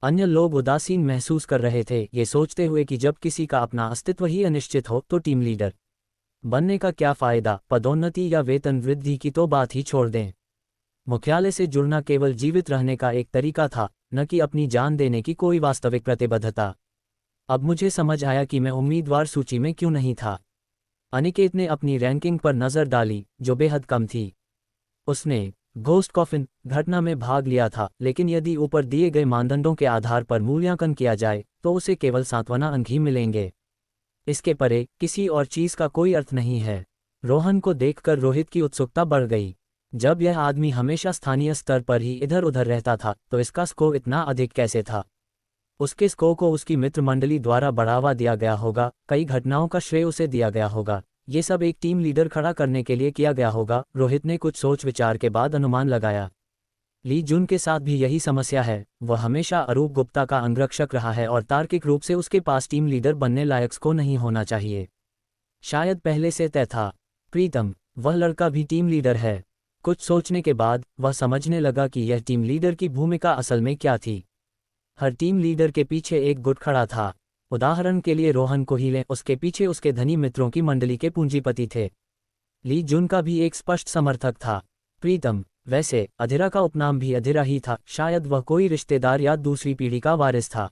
अन्य लोग उदासीन महसूस कर रहे थे, ये सोचते हुए कि जब किसी का अपना अस्तित्व ही अनिश्चित हो तो टीम लीडर बनने का क्या फायदा। पदोन्नति या वेतन वृद्धि की तो बात ही छोड़ दें। मुख्यालय से जुड़ना केवल जीवित रहने का एक तरीका था, न कि अपनी जान देने की कोई वास्तविक प्रतिबद्धता। अब मुझे समझ आया कि मैं उम्मीदवार सूची में क्यों नहीं था। अनिकेत ने अपनी रैंकिंग पर नज़र डाली, जो बेहद कम थी। उसने घोस्ट कॉफिन घटना में भाग लिया था, लेकिन यदि ऊपर दिए गए मानदंडों के आधार पर मूल्यांकन किया जाए तो उसे केवल सांत्वना अंक ही मिलेंगे। इसके परे किसी और चीज़ का कोई अर्थ नहीं है। रोहन को देखकर रोहित की उत्सुकता बढ़ गई। जब यह आदमी हमेशा स्थानीय स्तर पर ही इधर उधर रहता था तो इसका स्कोर इतना अधिक कैसे था? उसके स्कोर को उसकी मित्र मंडली द्वारा बढ़ावा दिया गया होगा, कई घटनाओं का श्रेय उसे दिया गया होगा, ये सब एक टीम लीडर खड़ा करने के लिए किया गया होगा। रोहित ने कुछ सोच विचार के बाद अनुमान लगाया। ली जुन के साथ भी यही समस्या है, वह हमेशा अरूप गुप्ता का अंगरक्षक रहा है और तार्किक रूप से उसके पास टीम लीडर बनने लायक को नहीं होना चाहिए। शायद पहले से तय था। प्रीतम, वह लड़का भी टीम लीडर है। कुछ सोचने के बाद वह समझने लगा कि यह टीम लीडर की भूमिका असल में क्या थी। हर टीम लीडर के पीछे एक गुट खड़ा था। उदाहरण के लिए रोहन को ही लें, उसके पीछे उसके धनी मित्रों की मंडली के पूंजीपति थे। ली जुन का भी एक स्पष्ट समर्थक था। प्रीतम, वैसे अधीरा का उपनाम भी अधीरा ही था, शायद वह कोई रिश्तेदार या दूसरी पीढ़ी का वारिस था।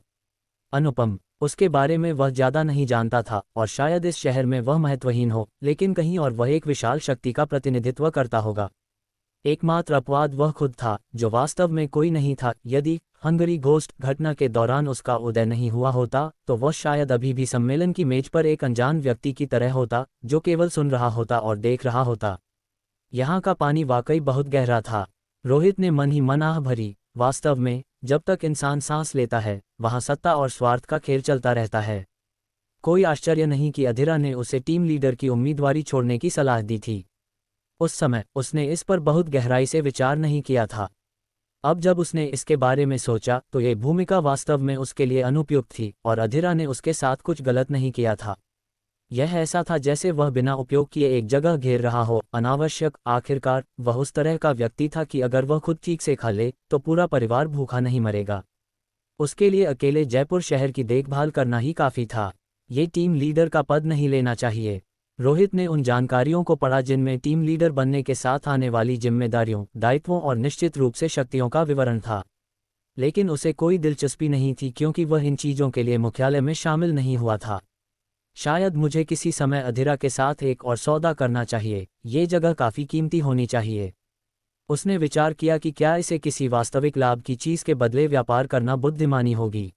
अनुपम, उसके बारे में वह ज्यादा नहीं जानता था और शायद इस शहर में वह महत्वहीन हो, लेकिन कहीं और वह एक विशाल शक्ति का प्रतिनिधित्व करता होगा। एकमात्र अपवाद वह खुद था, जो वास्तव में कोई नहीं था। यदि हंगरी घोस्ट घटना के दौरान उसका उदय नहीं हुआ होता तो वह शायद अभी भी सम्मेलन की मेज पर एक अनजान व्यक्ति की तरह होता, जो केवल सुन रहा होता और देख रहा होता। यहाँ का पानी वाकई बहुत गहरा था। रोहित ने मन ही मन आह भरी। वास्तव में जब तक इंसान सांस लेता है वहाँ सत्ता और स्वार्थ का खेल चलता रहता है। कोई आश्चर्य नहीं कि अधीरा ने उसे टीम लीडर की उम्मीदवारी छोड़ने की सलाह दी थी। उस समय उसने इस पर बहुत गहराई से विचार नहीं किया था। अब जब उसने इसके बारे में सोचा तो ये भूमिका वास्तव में उसके लिए अनुपयुक्त थी और अधीरा ने उसके साथ कुछ गलत नहीं किया था। यह ऐसा था जैसे वह बिना उपयोग किए एक जगह घेर रहा हो, अनावश्यक। आखिरकार वह उस तरह का व्यक्ति था कि अगर वह खुद ठीक से खा ले तो पूरा परिवार भूखा नहीं मरेगा। उसके लिए अकेले जयपुर शहर की देखभाल करना ही काफ़ी था। ये टीम लीडर का पद नहीं लेना चाहिए। रोहित ने उन जानकारियों को पढ़ा जिनमें टीम लीडर बनने के साथ आने वाली जिम्मेदारियों, दायित्वों और निश्चित रूप से शक्तियों का विवरण था। लेकिन उसे कोई दिलचस्पी नहीं थी, क्योंकि वह इन चीज़ों के लिए मुख्यालय में शामिल नहीं हुआ था। शायद मुझे किसी समय अधीरा के साथ एक और सौदा करना चाहिए, ये जगह काफ़ी कीमती होनी चाहिए। उसने विचार किया कि क्या इसे किसी वास्तविक लाभ की चीज़ के बदले व्यापार करना बुद्धिमानी होगी।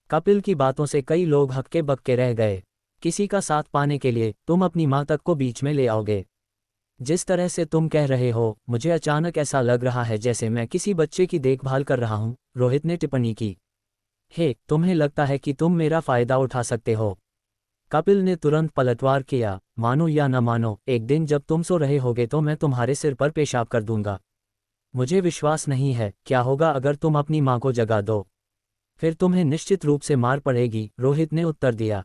कपिल की बातों से कई लोग हक्के बक्के रह गए। किसी का साथ पाने के लिए तुम अपनी माँ तक को बीच में ले आओगे। जिस तरह से तुम कह रहे हो, मुझे अचानक ऐसा लग रहा है जैसे मैं किसी बच्चे की देखभाल कर रहा हूँ, रोहित ने टिप्पणी की। हे, तुम्हें लगता है कि तुम मेरा फायदा उठा सकते हो? कपिल ने तुरंत पलटवार किया। मानो या न मानो, एक दिन जब तुम सो रहे होगे तो मैं तुम्हारे सिर पर पेशाब कर दूंगा। मुझे विश्वास नहीं है, क्या होगा अगर तुम अपनी माँ को जगा दो? फिर तुम्हें निश्चित रूप से मार पड़ेगी, रोहित ने उत्तर दिया।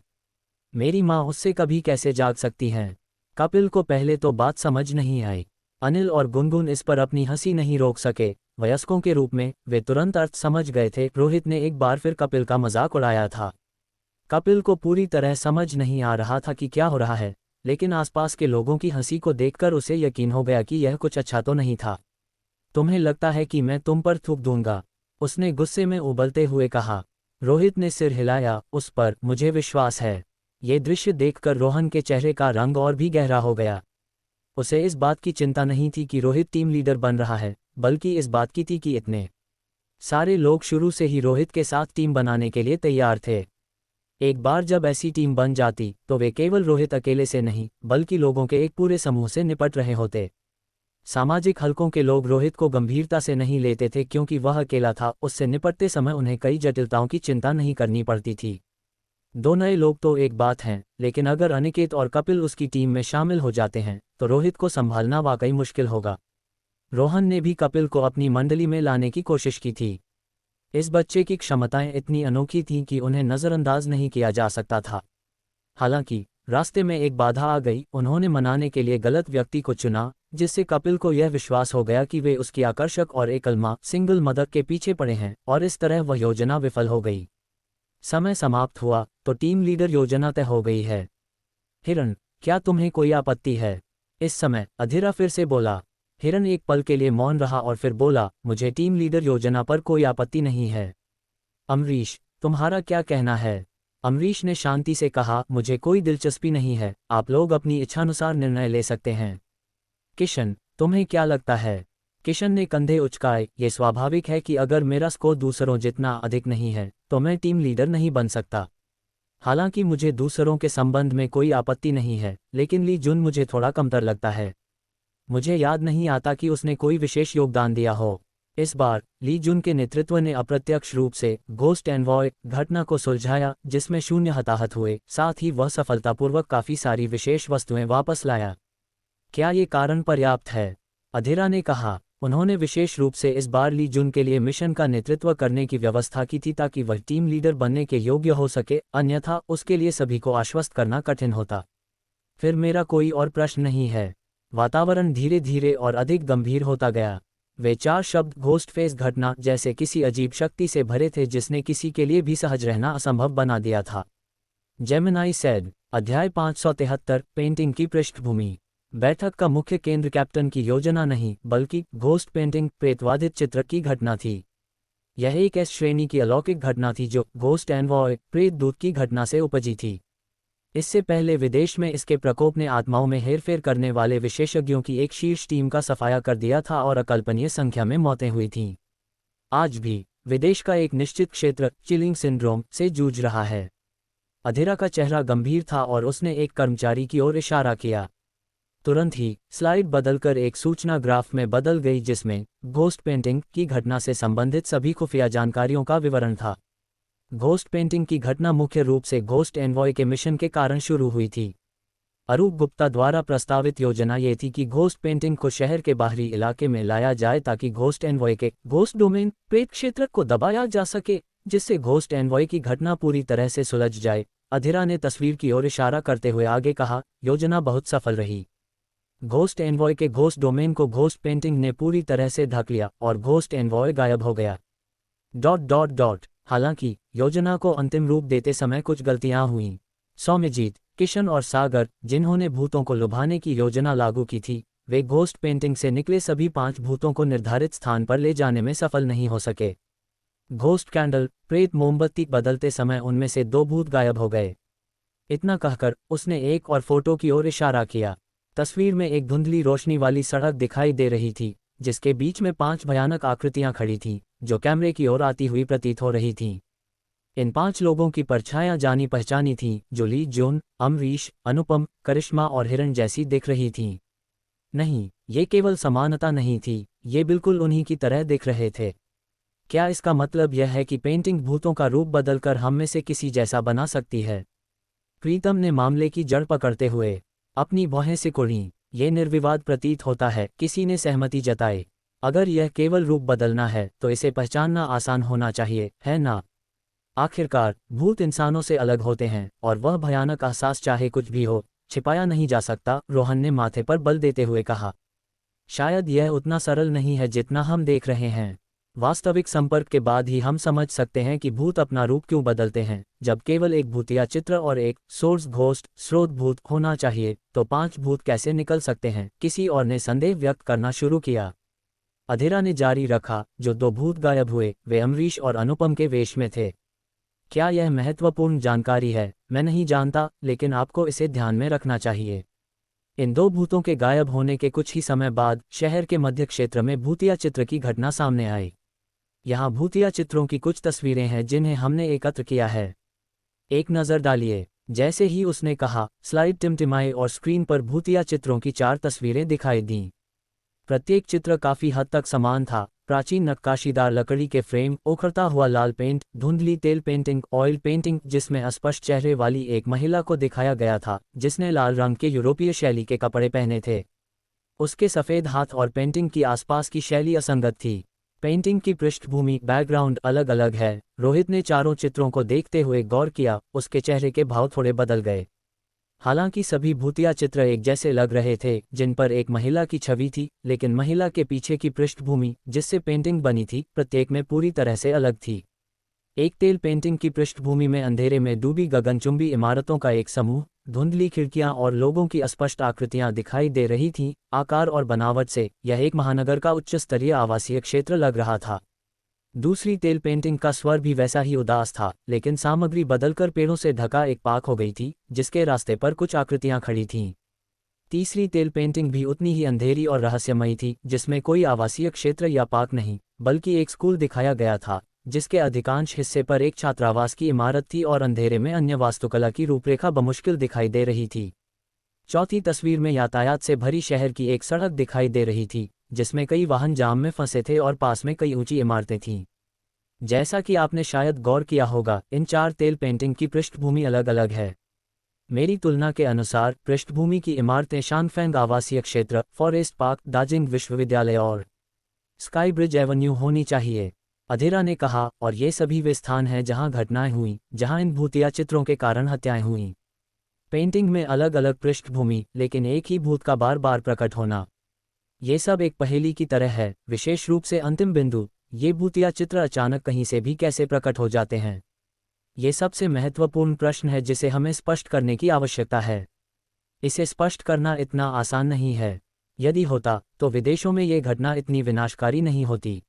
मेरी माँ उससे कभी कैसे जाग सकती हैं? कपिल को पहले तो बात समझ नहीं आई। अनिल और गुनगुन इस पर अपनी हंसी नहीं रोक सके। वयस्कों के रूप में वे तुरंत अर्थ समझ गए थे। रोहित ने एक बार फिर कपिल का मजाक उड़ाया था। कपिल को पूरी तरह समझ नहीं आ रहा था कि क्या हो रहा है, लेकिन आसपास के लोगों की हंसी को देखकर उसे यकीन हो गया कि यह कुछ अच्छा तो नहीं था। तुम्हें लगता है कि मैं तुम पर थूक दूंगा? उसने गुस्से में उबलते हुए कहा। रोहित ने सिर हिलाया। उस पर मुझे विश्वास है। ये दृश्य देखकर रोहन के चेहरे का रंग और भी गहरा हो गया। उसे इस बात की चिंता नहीं थी कि रोहित टीम लीडर बन रहा है, बल्कि इस बात की थी कि इतने सारे लोग शुरू से ही रोहित के साथ टीम बनाने के लिए तैयार थे। एक बार जब ऐसी टीम बन जाती तो वे केवल रोहित अकेले से नहीं, बल्कि लोगों के एक पूरे समूह से निपट रहे होते। सामाजिक हलकों के लोग रोहित को गंभीरता से नहीं लेते थे क्योंकि वह अकेला था। उससे निपटते समय उन्हें कई जटिलताओं की चिंता नहीं करनी पड़ती थी। दो नए लोग तो एक बात हैं, लेकिन अगर अनिकेत और कपिल उसकी टीम में शामिल हो जाते हैं तो रोहित को संभालना वाकई मुश्किल होगा। रोहन ने भी कपिल को अपनी मंडली में लाने की कोशिश की थी। इस बच्चे की क्षमताएं इतनी अनोखी थीं कि उन्हें नज़रअंदाज नहीं किया जा सकता था। हालांकि रास्ते में एक बाधा आ गई। उन्होंने मनाने के लिए गलत व्यक्ति को चुना, जिससे कपिल को यह विश्वास हो गया कि वे उसकी आकर्षक और एकलमा सिंगल मदद के पीछे पड़े हैं, और इस तरह वह योजना विफल हो गई। समय समाप्त हुआ तो टीम लीडर योजना तय हो गई है। हिरण, क्या तुम्हें कोई आपत्ति है? इस समय अधीरा फिर से बोला। हिरण एक पल के लिए मौन रहा और फिर बोला, मुझे टीम लीडर योजना पर कोई आपत्ति नहीं है। अमरीश, तुम्हारा क्या कहना है? अमरीश ने शांति से कहा, मुझे कोई दिलचस्पी नहीं है, आप लोग अपनी इच्छानुसार निर्णय ले सकते हैं। किशन, तुम्हें क्या लगता है? किशन ने कंधे उचकाए। ये स्वाभाविक है कि अगर मेरा स्कोर दूसरों जितना अधिक नहीं है तो मैं टीम लीडर नहीं बन सकता। हालांकि मुझे दूसरों के संबंध में कोई आपत्ति नहीं है, लेकिन ली जुन मुझे थोड़ा कमतर लगता है। मुझे याद नहीं आता कि उसने कोई विशेष योगदान दिया हो। इस बार ली जुन के नेतृत्व ने अप्रत्यक्ष रूप से घोस्ट एनवॉय घटना को सुलझाया, जिसमें 0 हताहत हुए। साथ ही वह सफलतापूर्वक काफ़ी सारी विशेष वस्तुएं वापस लाया। क्या ये कारण पर्याप्त है? अधीरा ने कहा। उन्होंने विशेष रूप से इस बार ली जुन के लिए मिशन का नेतृत्व करने की व्यवस्था की थी ताकि वह टीम लीडर बनने के योग्य हो सके, अन्यथा उसके लिए सभी को आश्वस्त करना कठिन होता। फिर मेरा कोई और प्रश्न नहीं है। वातावरण धीरे धीरे और अधिक गंभीर होता गया। वे 4 शब्द घोस्ट फेस घटना जैसे किसी अजीब शक्ति से भरे थे जिसने किसी के लिए भी सहज रहना असंभव बना दिया था। Gemini said. अध्याय 573 पेंटिंग की पृष्ठभूमि। बैठक का मुख्य केंद्र कैप्टन की योजना नहीं, बल्कि घोस्ट पेंटिंग प्रेतवादित चित्र की घटना थी। यह एक ऐसी श्रेणी की अलौकिक घटना थी जो घोस्ट एनवॉय प्रेत दूत की घटना से उपजी थी। इससे पहले विदेश में इसके प्रकोप ने आत्माओं में हेरफेर करने वाले विशेषज्ञों की एक शीर्ष टीम का सफाया कर दिया था और अकल्पनीय संख्या में मौतें हुई थीं। आज भी विदेश का एक निश्चित क्षेत्र चिलिंग सिंड्रोम से जूझ रहा है। अधीरा का चेहरा गंभीर था और उसने एक कर्मचारी की ओर इशारा किया। तुरंत ही स्लाइड बदलकर एक सूचना ग्राफ में बदल गई जिसमें घोस्ट पेंटिंग की घटना से संबंधित सभी खुफिया जानकारियों का विवरण था। घोस्ट पेंटिंग की घटना मुख्य रूप से घोस्ट एनवॉय के मिशन के कारण शुरू हुई थी। अरूप गुप्ता द्वारा प्रस्तावित योजना ये थी कि घोस्ट पेंटिंग को शहर के बाहरी इलाके में लाया जाए ताकि घोस्ट एनवॉय के घोस्ट डोमेन प्रेत क्षेत्र को दबाया जा सके, जिससे घोस्ट एनवॉय की घटना पूरी तरह से सुलझ जाए। अधीरा ने तस्वीर की ओर इशारा करते हुए आगे कहा, योजना बहुत सफल रही। घोस्ट एनवॉय के घोस्ट डोमेन को घोस्ट पेंटिंग ने पूरी तरह से ढक लिया और घोस्ट एनवॉय गायब हो गया। ... हालांकि योजना को अंतिम रूप देते समय कुछ गलतियां हुईं। सौम्यजीत, किशन और सागर, जिन्होंने भूतों को लुभाने की योजना लागू की थी, वे घोस्ट पेंटिंग से निकले सभी 5 भूतों को निर्धारित स्थान पर ले जाने में सफल नहीं हो सके। घोस्ट कैंडल प्रेत मोमबत्ती बदलते समय उनमें से 2 भूत गायब हो गए। इतना कहकर उसने एक और फोटो की ओर इशारा किया। तस्वीर में एक धुंधली रोशनी वाली सड़क दिखाई दे रही थी, जिसके बीच में 5 भयानक आकृतियां खड़ी थीं, जो कैमरे की ओर आती हुई प्रतीत हो रही थीं। इन 5 लोगों की परछायां जानी पहचानी थीं, जो ली जून, अमरीश, अनुपम, करिश्मा और हिरण जैसी दिख रही थीं। नहीं, ये केवल समानता नहीं थी, ये बिल्कुल उन्हीं की तरह दिख रहे थे। क्या इसका मतलब यह है कि पेंटिंग भूतों का रूप बदलकर हम में से किसी जैसा बना सकती है? प्रीतम ने मामले की जड़ पकड़ते हुए अपनी भौहें सिकुड़ीं। ये निर्विवाद प्रतीत होता है, किसी ने सहमति जताई। अगर यह केवल रूप बदलना है तो इसे पहचानना आसान होना चाहिए, है ना? आखिरकार भूत इंसानों से अलग होते हैं और वह भयानक एहसास चाहे कुछ भी हो, छिपाया नहीं जा सकता, रोहन ने माथे पर बल देते हुए कहा। शायद यह उतना सरल नहीं है जितना हम देख रहे हैं। वास्तविक संपर्क के बाद ही हम समझ सकते हैं कि भूत अपना रूप क्यों बदलते हैं। जब केवल एक भूतिया चित्र और एक सोर्स घोस्ट स्रोत भूत होना चाहिए तो 5 भूत कैसे निकल सकते हैं? किसी और ने संदेह व्यक्त करना शुरू किया। अधीरा ने जारी रखा, जो 2 भूत गायब हुए वे अमरीश और अनुपम के वेश में थे। क्या यह महत्वपूर्ण जानकारी है? मैं नहीं जानता, लेकिन आपको इसे ध्यान में रखना चाहिए। इन दो भूतों के गायब होने के कुछ ही समय बाद शहर के मध्य क्षेत्र में भूतिया चित्र की घटना सामने आई। यहाँ भूतिया चित्रों की कुछ तस्वीरें हैं जिन्हें हमने एकत्र किया है। एक नज़र डालिए। जैसे ही उसने कहा, स्लाइड टिमटिमाई और स्क्रीन पर भूतिया चित्रों की 4 तस्वीरें दिखाई दीं। प्रत्येक चित्र काफी हद तक समान था। प्राचीन नक्काशीदार लकड़ी के फ्रेम, उखड़ता हुआ लाल पेंट, धुंधली तेल पेंटिंग, ऑयल पेंटिंग जिसमें अस्पष्ट चेहरे वाली एक महिला को दिखाया गया था जिसने लाल रंग के यूरोपीय शैली के कपड़े पहने थे। उसके सफ़ेद हाथ और पेंटिंग की आसपास की शैली असंगत थी। पेंटिंग की पृष्ठभूमि, बैकग्राउंड अलग अलग है। रोहित ने चारों चित्रों को देखते हुए गौर किया, उसके चेहरे के भाव थोड़े बदल गए। हालांकि सभी भूतिया चित्र एक जैसे लग रहे थे, जिन पर एक महिला की छवि थी, लेकिन महिला के पीछे की पृष्ठभूमि जिससे पेंटिंग बनी थी, प्रत्येक में पूरी तरह से अलग थी। एक तेल पेंटिंग की पृष्ठभूमि में अंधेरे में डूबी गगनचुंबी इमारतों का एक समूह, धुंधली खिड़कियां और लोगों की अस्पष्ट आकृतियां दिखाई दे रही थीं। आकार और बनावट से यह एक महानगर का उच्च स्तरीय आवासीय क्षेत्र लग रहा था। दूसरी तेल पेंटिंग का स्वर भी वैसा ही उदास था, लेकिन सामग्री बदलकर पेड़ों से ढका एक पार्क हो गई थी, जिसके रास्ते पर कुछ आकृतियां खड़ी थीं। तीसरी तेल पेंटिंग भी उतनी ही अंधेरी और रहस्यमयी थी, जिसमें कोई आवासीय क्षेत्र या पार्क नहीं, बल्कि एक स्कूल दिखाया गया था, जिसके अधिकांश हिस्से पर एक छात्रावास की इमारत थी और अंधेरे में अन्य वास्तुकला की रूपरेखा बमुश्किल दिखाई दे रही थी। चौथी तस्वीर में यातायात से भरी शहर की एक सड़क दिखाई दे रही थी, जिसमें कई वाहन जाम में फंसे थे और पास में कई ऊंची इमारतें थीं। जैसा कि आपने शायद गौर किया होगा, इन 4 तेल पेंटिंग की पृष्ठभूमि अलग अलग है। मेरी तुलना के अनुसार पृष्ठभूमि की इमारतें शानफेंग आवासीय क्षेत्र, फॉरेस्ट पार्क, दार्जिलिंग विश्वविद्यालय और स्काई ब्रिज एवेन्यू होनी चाहिए, अधेरा ने कहा, और ये सभी वे स्थान हैं जहां घटनाएं हुईं, जहां इन भूतिया चित्रों के कारण हत्याएं हुईं। पेंटिंग में अलग अलग पृष्ठभूमि, लेकिन एक ही भूत का बार बार प्रकट होना। ये सब एक पहेली की तरह है, विशेष रूप से अंतिम बिंदु। ये भूतिया चित्र अचानक कहीं से भी कैसे प्रकट हो जाते हैं? ये सबसे महत्वपूर्ण प्रश्न है जिसे हमें स्पष्ट करने की आवश्यकता है। इसे स्पष्ट करना इतना आसान नहीं है। यदि होता, तो विदेशों में ये घटना इतनी विनाशकारी नहीं होती।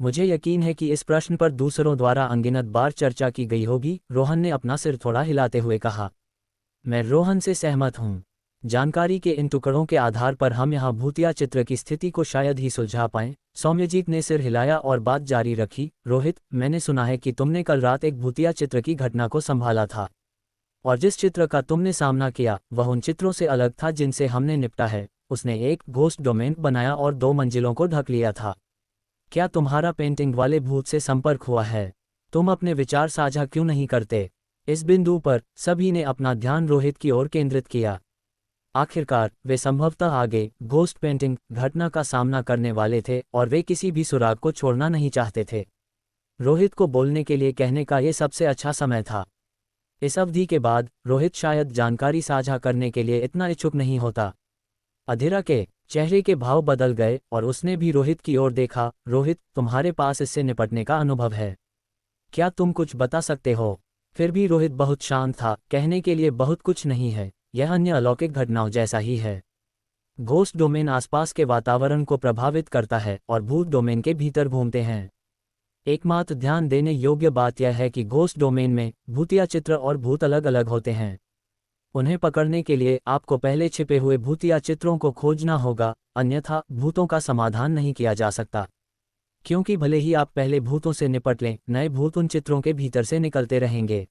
मुझे यकीन है कि इस प्रश्न पर दूसरों द्वारा अनगिनत बार चर्चा की गई होगी। रोहन ने अपना सिर थोड़ा हिलाते हुए कहा। मैं रोहन से सहमत हूँ। जानकारी के इन टुकड़ों के आधार पर हम यहाँ भूतिया चित्र की स्थिति को शायद ही सुलझा पाएं। सौम्यजीत ने सिर हिलाया और बात जारी रखी। रोहित, मैंने सुना है कि तुमने कल रात एक भूतिया चित्र की घटना को संभाला था, और जिस चित्र का तुमने सामना किया वह उन चित्रों से अलग था जिनसे हमने निपटा है। उसने एक घोस्ट डोमेन बनाया और 2 मंजिलों को ढक लिया था। क्या तुम्हारा पेंटिंग वाले भूत से संपर्क हुआ है? तुम अपने विचार साझा क्यों नहीं करते? इस बिंदु पर सभी ने अपना ध्यान रोहित की ओर केंद्रित किया। आखिरकार वे संभवतः आगे घोस्ट पेंटिंग घटना का सामना करने वाले थे और वे किसी भी सुराग को छोड़ना नहीं चाहते थे। रोहित को बोलने के लिए कहने का ये सबसे अच्छा समय था। इस अवधि के बाद रोहित शायद जानकारी साझा करने के लिए इतना इच्छुक नहीं होता। अधीरा के चेहरे के भाव बदल गए और उसने भी रोहित की ओर देखा। रोहित, तुम्हारे पास इससे निपटने का अनुभव है, क्या तुम कुछ बता सकते हो? फिर भी रोहित बहुत शांत था। कहने के लिए बहुत कुछ नहीं है, यह अन्य अलौकिक घटनाओं जैसा ही है। घोस्ट डोमेन आसपास के वातावरण को प्रभावित करता है और भूत डोमेन के भीतर घूमते हैं। एकमात्र ध्यान देने योग्य बात यह है कि घोस्ट डोमेन में भूतिया चित्र और भूत अलग अलग होते हैं। उन्हें पकड़ने के लिए आपको पहले छिपे हुए भूतिया चित्रों को खोजना होगा, अन्यथा भूतों का समाधान नहीं किया जा सकता। क्योंकि भले ही आप पहले भूतों से निपट लें, नए भूत उन चित्रों के भीतर से निकलते रहेंगे।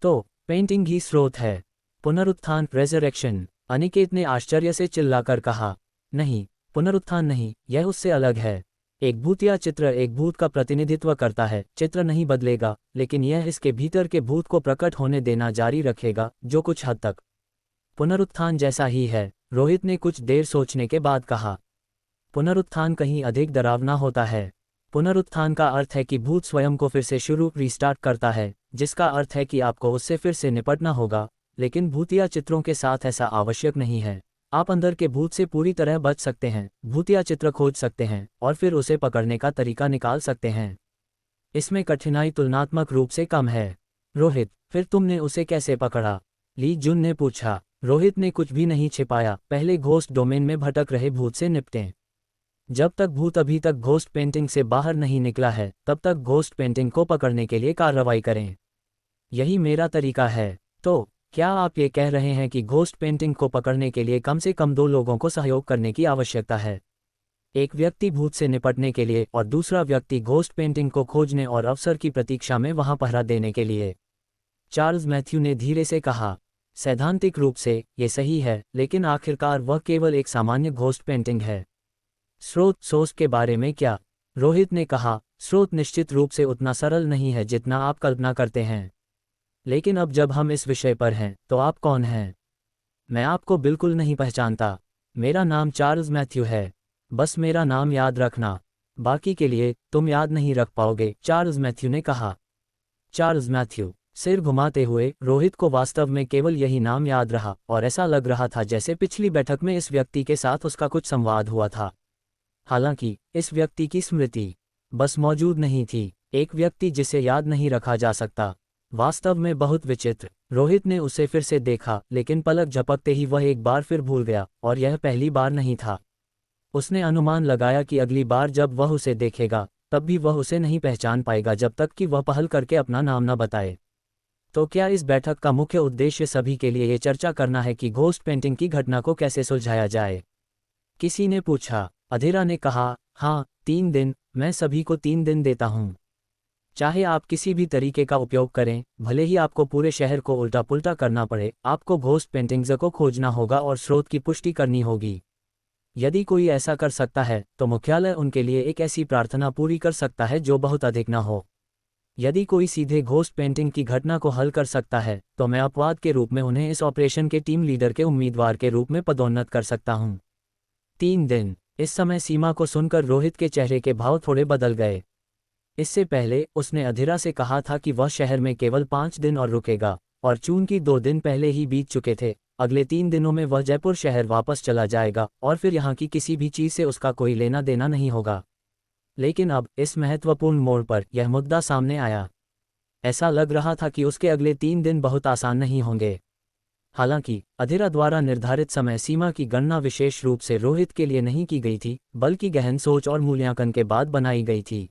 तो पेंटिंग ही स्रोत है। पुनरुत्थान, रेजरेक्शन, अनिकेत ने आश्चर्य से चिल्लाकर कहा। नहीं, पुनरुत्थान नहीं, यह उससे अलग है। एक भूतिया चित्र एक भूत का प्रतिनिधित्व करता है। चित्र नहीं बदलेगा, लेकिन यह इसके भीतर के भूत को प्रकट होने देना जारी रखेगा, जो कुछ हद तक पुनरुत्थान जैसा ही है। रोहित ने कुछ देर सोचने के बाद कहा। पुनरुत्थान कहीं अधिक डरावना होता है। पुनरुत्थान का अर्थ है कि भूत स्वयं को फिर से रीस्टार्ट करता है, जिसका अर्थ है कि आपको उससे फिर से निपटना होगा। लेकिन भूतिया चित्रों के साथ ऐसा आवश्यक नहीं है। आप अंदर के भूत से पूरी तरह बच सकते हैं, भूतिया चित्र खोज सकते हैं और फिर उसे पकड़ने का तरीका निकाल सकते हैं। इसमें कठिनाई तुलनात्मक रूप से कम है। रोहित, फिर तुमने उसे कैसे पकड़ा? ली जुन ने पूछा। रोहित ने कुछ भी नहीं छिपाया। पहले घोस्ट डोमेन में भटक रहे भूत से निपटें। जब तक भूत अभी तक घोस्ट पेंटिंग से बाहर नहीं निकला है, तब तक घोस्ट पेंटिंग को पकड़ने के लिए कार्रवाई करें। यही मेरा तरीका है। तो क्या आप ये कह रहे हैं कि घोस्ट पेंटिंग को पकड़ने के लिए कम से कम 2 लोगों को सहयोग करने की आवश्यकता है? एक व्यक्ति भूत से निपटने के लिए और दूसरा व्यक्ति घोस्ट पेंटिंग को खोजने और अवसर की प्रतीक्षा में वहां पहरा देने के लिए। चार्ल्स मैथ्यू ने धीरे से कहा, सैद्धांतिक रूप से ये सही है, लेकिन आखिरकार वह केवल एक सामान्य घोस्ट पेंटिंग है। स्रोत सोर्स के बारे में क्या? रोहित ने कहा, स्रोत निश्चित रूप से उतना सरल नहीं है जितना आप कल्पना करते हैं। लेकिन अब जब हम इस विषय पर हैं, तो आप कौन हैं? मैं आपको बिल्कुल नहीं पहचानता। मेरा नाम चार्ल्स मैथ्यू है। बस मेरा नाम याद रखना, बाकी के लिए तुम याद नहीं रख पाओगे, चार्ल्स मैथ्यू ने कहा। Charles Matthew. सिर घुमाते हुए रोहित को वास्तव में केवल यही नाम याद रहा और ऐसा लग रहा था जैसे पिछली बैठक में इस व्यक्ति के साथ उसका कुछ संवाद हुआ था। हालांकि इस व्यक्ति की स्मृति बस मौजूद नहीं थी, एक व्यक्ति जिसे याद नहीं रखा जा सकता। वास्तव में बहुत विचित्र। रोहित ने उसे फिर से देखा, लेकिन पलक झपकते ही वह एक बार फिर भूल गया, और यह पहली बार नहीं था। उसने अनुमान लगाया कि अगली बार जब वह उसे देखेगा, तब भी वह उसे नहीं पहचान पाएगा जब तक कि वह पहल करके अपना नाम न बताए। तो क्या इस बैठक का मुख्य उद्देश्य सभी के लिए ये चर्चा करना है कि घोस्ट पेंटिंग की घटना को कैसे सुलझाया जाए? किसी ने पूछा। अधीरा ने कहा, हाँ, 3 दिन। मैं सभी को 3 दिन देता हूँ। चाहे आप किसी भी तरीके का उपयोग करें, भले ही आपको पूरे शहर को उल्टा पुल्टा करना पड़े, आपको घोस्ट पेंटिंग्स को खोजना होगा और स्रोत की पुष्टि करनी होगी। यदि कोई ऐसा कर सकता है, तो मुख्यालय उनके लिए एक ऐसी प्रार्थना पूरी कर सकता है जो बहुत अधिक न हो। यदि कोई सीधे घोस्ट पेंटिंग की घटना को हल कर सकता है, तो मैं अपवाद के रूप में उन्हें इस ऑपरेशन के टीम लीडर के उम्मीदवार के रूप में पदोन्नत कर सकता हूं। 3 दिन। इस समय सीमा को सुनकर रोहित के चेहरे के भाव थोड़े बदल गए। इससे पहले उसने अधीरा से कहा था कि वह शहर में केवल 5 दिन और रुकेगा, और चूंकि 2 दिन पहले ही बीत चुके थे, अगले 3 दिनों में वह जयपुर शहर वापस चला जाएगा और फिर यहाँ की किसी भी चीज़ से उसका कोई लेना देना नहीं होगा। लेकिन अब इस महत्वपूर्ण मोड़ पर यह मुद्दा सामने आया। ऐसा लग रहा था कि उसके अगले 3 दिन बहुत आसान नहीं होंगे। हालांकि अधीरा द्वारा निर्धारित समय सीमा की गणना विशेष रूप से रोहित के लिए नहीं की गई थी, बल्कि गहन सोच और मूल्यांकन के बाद बनाई गई थी।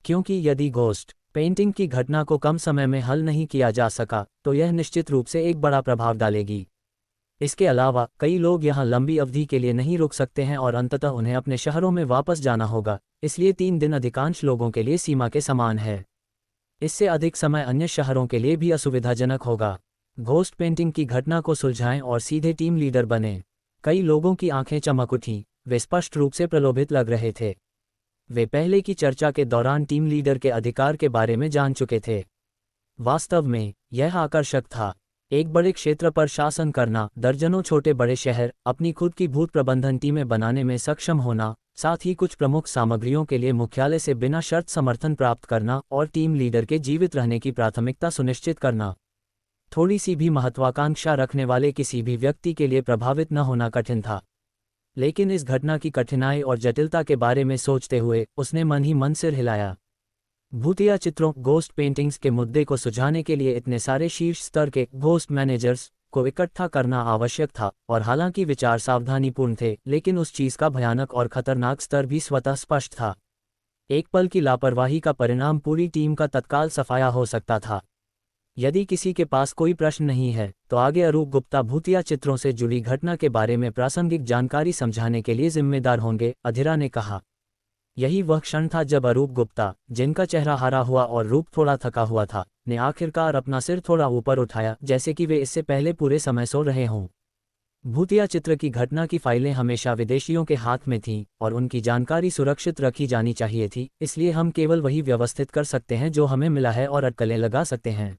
क्योंकि यदि घोस्ट पेंटिंग की घटना को कम समय में हल नहीं किया जा सका, तो यह निश्चित रूप से एक बड़ा प्रभाव डालेगी। इसके अलावा कई लोग यहाँ लंबी अवधि के लिए नहीं रुक सकते हैं और अंततः उन्हें अपने शहरों में वापस जाना होगा, इसलिए 3 दिन अधिकांश लोगों के लिए सीमा के समान है। इससे अधिक समय अन्य शहरों के लिए भी असुविधाजनक होगा। घोस्ट पेंटिंग की घटना को सुलझाएं और सीधे टीम लीडर बने। कई लोगों की आंखें चमक उठीं, वे स्पष्ट रूप से प्रलोभित लग रहे थे। वे पहले की चर्चा के दौरान टीम लीडर के अधिकार के बारे में जान चुके थे। वास्तव में यह आकर्षक था। एक बड़े क्षेत्र पर शासन करना, दर्जनों छोटे बड़े शहर, अपनी खुद की भूत प्रबंधन टीमें बनाने में सक्षम होना, साथ ही कुछ प्रमुख सामग्रियों के लिए मुख्यालय से बिना शर्त समर्थन प्राप्त करना और टीम लीडर के जीवित रहने की प्राथमिकता सुनिश्चित करना। थोड़ी सी भी महत्वाकांक्षा रखने वाले किसी भी व्यक्ति के लिए प्रभावित न होना कठिन था। लेकिन इस घटना की कठिनाई और जटिलता के बारे में सोचते हुए उसने मन ही मन सिर हिलाया। भूतिया चित्रों, घोस्ट पेंटिंग्स के मुद्दे को सुलझाने के लिए इतने सारे शीर्ष स्तर के घोस्ट मैनेजर्स को इकट्ठा करना आवश्यक था, और हालांकि विचार सावधानीपूर्ण थे, लेकिन उस चीज का भयानक और खतरनाक स्तर भी स्वतः स्पष्ट था। एक पल की लापरवाही का परिणाम पूरी टीम का तत्काल सफाया हो सकता था। यदि किसी के पास कोई प्रश्न नहीं है, तो आगे अरूप गुप्ता भूतिया चित्रों से जुड़ी घटना के बारे में प्रासंगिक जानकारी समझाने के लिए जिम्मेदार होंगे, अधीरा ने कहा। यही वह क्षण था जब अरूप गुप्ता, जिनका चेहरा हरा हुआ और रूप थोड़ा थका हुआ था, ने आखिरकार अपना सिर थोड़ा ऊपर उठाया, जैसे कि वे इससे पहले पूरे समय सो रहे हों। भूतिया चित्र की घटना की फाइलें हमेशा विदेशियों के हाथ में थीं और उनकी जानकारी सुरक्षित रखी जानी चाहिए थी, इसलिए हम केवल वही व्यवस्थित कर सकते हैं जो हमें मिला है और अटकलें लगा सकते हैं।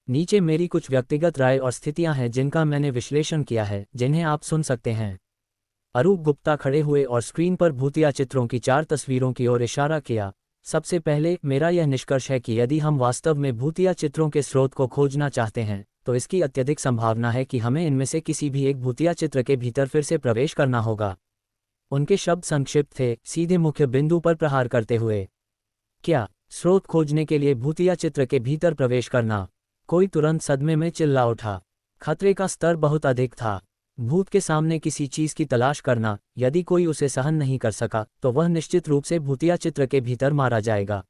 नीचे मेरी कुछ व्यक्तिगत राय और स्थितियां हैं जिनका मैंने विश्लेषण किया है, जिन्हें आप सुन सकते हैं। अरूप गुप्ता खड़े हुए और स्क्रीन पर भूतिया चित्रों की 4 तस्वीरों की ओर इशारा किया। सबसे पहले, मेरा यह निष्कर्ष है कि यदि हम वास्तव में भूतिया चित्रों के स्रोत को खोजना चाहते हैं, तो इसकी अत्यधिक संभावना है कि हमें इनमें से किसी भी एक भूतिया चित्र के भीतर फिर से प्रवेश करना होगा। उनके शब्द संक्षिप्त थे, सीधे मुख्य बिंदु पर प्रहार करते हुए। क्या स्रोत खोजने के लिए भूतिया चित्र के भीतर प्रवेश करना? कोई तुरंत सदमे में चिल्ला उठा। खतरे का स्तर बहुत अधिक था। भूत के सामने किसी चीज की तलाश करना, यदि कोई उसे सहन नहीं कर सका, तो वह निश्चित रूप से भूतिया चित्र के भीतर मारा जाएगा।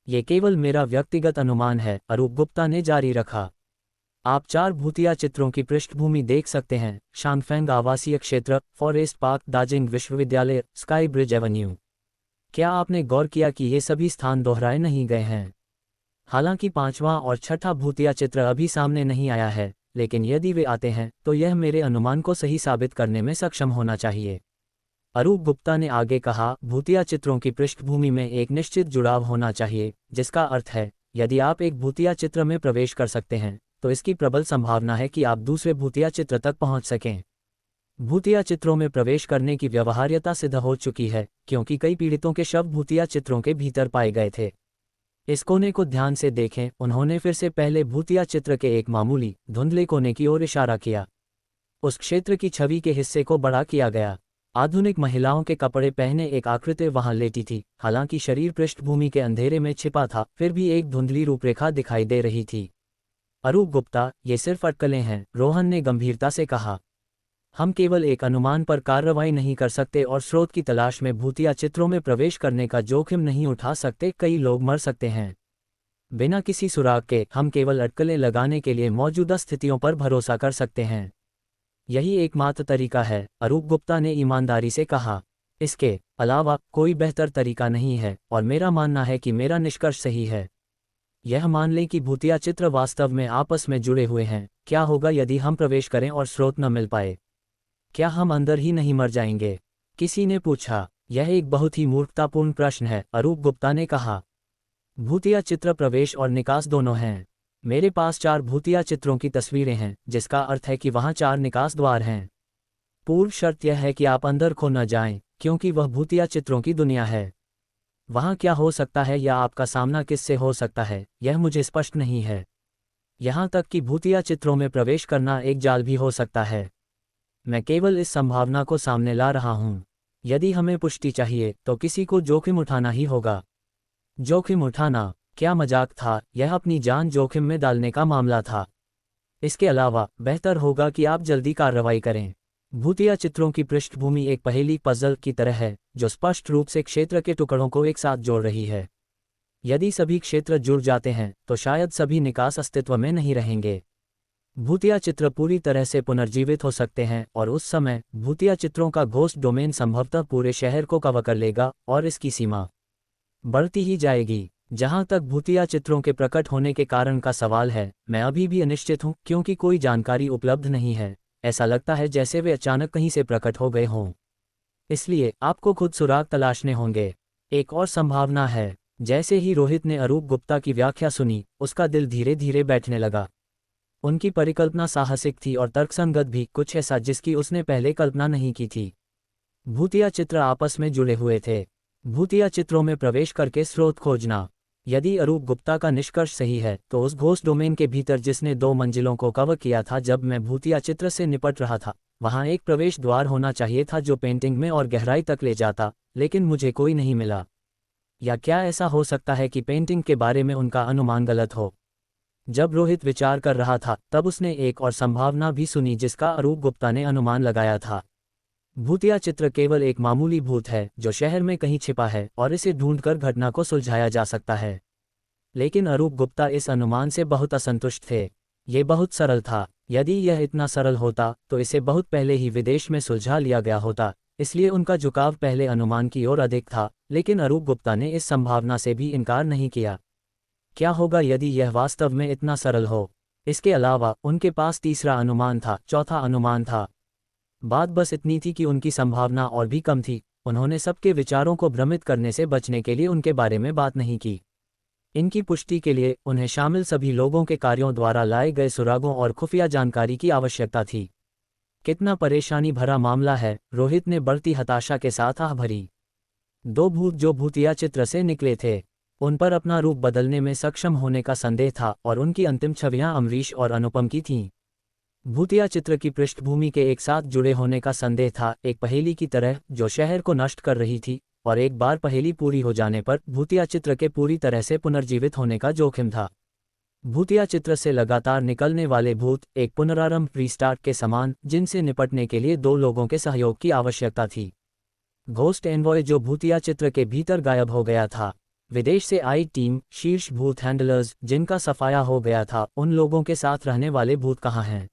ये केवल मेरा व्यक्तिगत अनुमान है, अरूप गुप्ता ने जारी रखा। आप 4 भूतिया चित्रों की पृष्ठभूमि देख सकते हैं: शांगफेंग आवासीय क्षेत्र, फॉरेस्ट पार्क, दार्जिलिंग विश्वविद्यालय, स्काई ब्रिज एवेन्यू। क्या आपने गौर किया कि ये सभी स्थान दोहराए नहीं गए हैं? हालांकि 5वां और 6ठा भूतिया चित्र अभी सामने नहीं आया है, लेकिन यदि वे आते हैं तो यह मेरे अनुमान को सही साबित करने में सक्षम होना चाहिए। अरूप गुप्ता ने आगे कहा, भूतिया चित्रों की पृष्ठभूमि में एक निश्चित जुड़ाव होना चाहिए, जिसका अर्थ है यदि आप एक भूतिया चित्र में प्रवेश कर सकते हैं तो इसकी प्रबल संभावना है कि आप दूसरे भूतिया चित्र तक पहुंच सकें। भूतिया चित्रों में प्रवेश करने की व्यवहार्यता सिद्ध हो चुकी है, क्योंकि कई पीड़ितों के शव भूतिया चित्रों के भीतर पाए गए थे। इस कोने को ध्यान से देखें। उन्होंने फिर से पहले भूतिया चित्र के एक मामूली धुंधले कोने की ओर इशारा किया। उस क्षेत्र की छवि के हिस्से को बड़ा किया गया। आधुनिक महिलाओं के कपड़े पहने एक आकृति वहां लेटी थी। हालांकि शरीर पृष्ठभूमि के अंधेरे में छिपा था, फिर भी एक धुंधली रूपरेखा दिखाई दे रही थी। अरूप गुप्ता, ये सिर्फ अटकलें हैं, रोहन ने गंभीरता से कहा। हम केवल एक अनुमान पर कार्रवाई नहीं कर सकते और स्रोत की तलाश में भूतिया चित्रों में प्रवेश करने का जोखिम नहीं उठा सकते। कई लोग मर सकते हैं। बिना किसी सुराग के हम केवल अटकलें लगाने के लिए मौजूदा स्थितियों पर भरोसा कर सकते हैं। यही एकमात्र तरीका है, अरूप गुप्ता ने ईमानदारी से कहा। इसके अलावा कोई बेहतर तरीका नहीं है, और मेरा मानना है कि मेरा निष्कर्ष सही है। यह मान लें कि भूतिया चित्र वास्तव में आपस में जुड़े हुए हैं। क्या होगा यदि हम प्रवेश करें और स्रोत न मिल पाए? क्या हम अंदर ही नहीं मर जाएंगे? किसी ने पूछा। यह एक बहुत ही मूर्खतापूर्ण प्रश्न है, अरूप गुप्ता ने कहा। भूतिया चित्र प्रवेश और निकास दोनों हैं। मेरे पास 4 भूतिया चित्रों की तस्वीरें हैं, जिसका अर्थ है कि वहां 4 निकास द्वार हैं। पूर्व शर्त यह है कि आप अंदर खो न जाएं, क्योंकि वह भूतिया चित्रों की दुनिया है। वहां क्या हो सकता है या आपका सामना किससे हो सकता है, यह मुझे स्पष्ट नहीं है। यहां तक कि भूतिया चित्रों में प्रवेश करना एक जाल भी हो सकता है। मैं केवल इस संभावना को सामने ला रहा हूं। यदि हमें पुष्टि चाहिए तो किसी को जोखिम उठाना ही होगा। जोखिम उठाना? क्या मजाक था? यह अपनी जान जोखिम में डालने का मामला था। इसके अलावा बेहतर होगा कि आप जल्दी कार्रवाई करें। भूतिया चित्रों की पृष्ठभूमि एक पहेली पजल की तरह है, जो स्पष्ट रूप से क्षेत्र के टुकड़ों को एक साथ जोड़ रही है। यदि सभी क्षेत्र जुड़ जाते हैं तो शायद सभी निकास अस्तित्व में नहीं रहेंगे। भूतिया चित्र पूरी तरह से पुनर्जीवित हो सकते हैं, और उस समय भूतिया चित्रों का घोस्ट डोमेन संभवतः पूरे शहर को कवर कर लेगा, और इसकी सीमा बढ़ती ही जाएगी। जहां तक भूतिया चित्रों के प्रकट होने के कारण का सवाल है, मैं अभी भी अनिश्चित हूं, क्योंकि कोई जानकारी उपलब्ध नहीं है। ऐसा लगता है जैसे वे अचानक कहीं से प्रकट हो गए हों। इसलिए आपको खुद सुराग तलाशने होंगे। एक और संभावना है। जैसे ही रोहित ने अरूप गुप्ता की व्याख्या सुनी, उसका दिल धीरे धीरे बैठने लगा। उनकी परिकल्पना साहसिक थी और तर्कसंगत भी, कुछ ऐसा जिसकी उसने पहले कल्पना नहीं की थी। भूतिया चित्र आपस में जुड़े हुए थे। भूतिया चित्रों में प्रवेश करके स्रोत खोजना। यदि अरूप गुप्ता का निष्कर्ष सही है तो उस घोस्ट डोमेन के भीतर जिसने 2 मंजिलों को कवर किया था जब मैं भूतिया चित्र से निपट रहा था, वहां एक प्रवेश द्वार होना चाहिए था जो पेंटिंग में और गहराई तक ले जाता, लेकिन मुझे कोई नहीं मिला। या क्या ऐसा हो सकता है कि पेंटिंग के बारे में उनका अनुमान गलत हो? जब रोहित विचार कर रहा था तब उसने एक और संभावना भी सुनी जिसका अरूप गुप्ता ने अनुमान लगाया था। भूतिया चित्र केवल एक मामूली भूत है जो शहर में कहीं छिपा है और इसे ढूंढकर घटना को सुलझाया जा सकता है। लेकिन अरूप गुप्ता इस अनुमान से बहुत असंतुष्ट थे। ये बहुत सरल था। यदि यह इतना सरल होता तो इसे बहुत पहले ही विदेश में सुलझा लिया गया होता, इसलिए उनका झुकाव पहले अनुमान की ओर अधिक था। लेकिन अरूप गुप्ता ने इस संभावना से भी इनकार नहीं किया। क्या होगा यदि यह वास्तव में इतना सरल हो? इसके अलावा उनके पास तीसरा अनुमान था, चौथा अनुमान था। बात बस इतनी थी कि उनकी संभावना और भी कम थी। उन्होंने सबके विचारों को भ्रमित करने से बचने के लिए उनके बारे में बात नहीं की। इनकी पुष्टि के लिए उन्हें शामिल सभी लोगों के कार्यों द्वारा लाए गए सुरागों और खुफिया जानकारी की आवश्यकता थी। कितना परेशानी भरा मामला है, रोहित ने बढ़ती हताशा के साथ आह भरी। 2 भूत जो भूतिया चित्र से निकले थे, उन पर अपना रूप बदलने में सक्षम होने का संदेह था, और उनकी अंतिम छवियां अमरीश और अनुपम की थीं। भूतिया चित्र की पृष्ठभूमि के एक साथ जुड़े होने का संदेह था, एक पहेली की तरह जो शहर को नष्ट कर रही थी, और एक बार पहेली पूरी हो जाने पर भूतिया चित्र के पूरी तरह से पुनर्जीवित होने का जोखिम था। भूतिया चित्र से लगातार निकलने वाले भूत एक पुनरारंभ रीस्टार्ट के समान, जिनसे निपटने के लिए 2 लोगों के सहयोग की आवश्यकता थी। घोस्ट एनवॉय जो भूतिया चित्र के भीतर गायब हो गया था। विदेश से आई टीम, शीर्ष भूत हैंडलर्स जिनका सफाया हो गया था, उन लोगों के साथ रहने वाले भूत कहाँ हैं?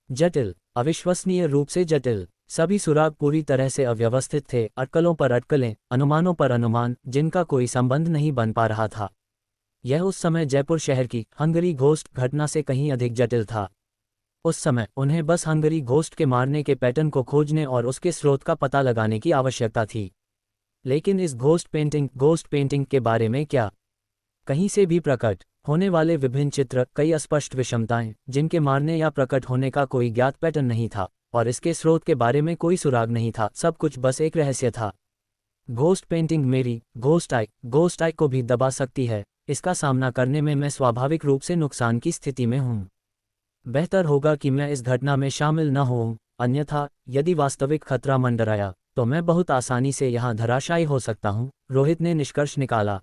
जटिल, अविश्वसनीय रूप से जटिल। सभी सुराग पूरी तरह से अव्यवस्थित थे, अटकलों पर अटकलें, अनुमानों पर अनुमान, जिनका कोई संबंध नहीं बन पा रहा था। यह उस समय जयपुर शहर की हंगरी घोस्ट घटना से कहीं अधिक जटिल था। उस समय उन्हें बस हंगरी घोस्ट के मारने के पैटर्न को खोजने और उसके स्रोत का पता लगाने की आवश्यकता थी। लेकिन इस घोस्ट पेंटिंग के बारे में क्या? कहीं से भी प्रकट होने वाले विभिन्न चित्र, कई अस्पष्ट विषमताएं, जिनके मारने या प्रकट होने का कोई ज्ञात पैटर्न नहीं था, और इसके स्रोत के बारे में कोई सुराग नहीं था। सब कुछ बस एक रहस्य था। घोस्ट पेंटिंग मेरी घोस्ट आई को भी दबा सकती है। इसका सामना करने में मैं स्वाभाविक रूप से नुकसान की स्थिति में हूँ। बेहतर होगा कि मैं इस घटना में शामिल न होऊं, अन्यथा यदि वास्तविक खतरा मंडराया तो मैं बहुत आसानी से यहाँ धराशायी हो सकता हूँ। रोहित ने निष्कर्ष निकाला।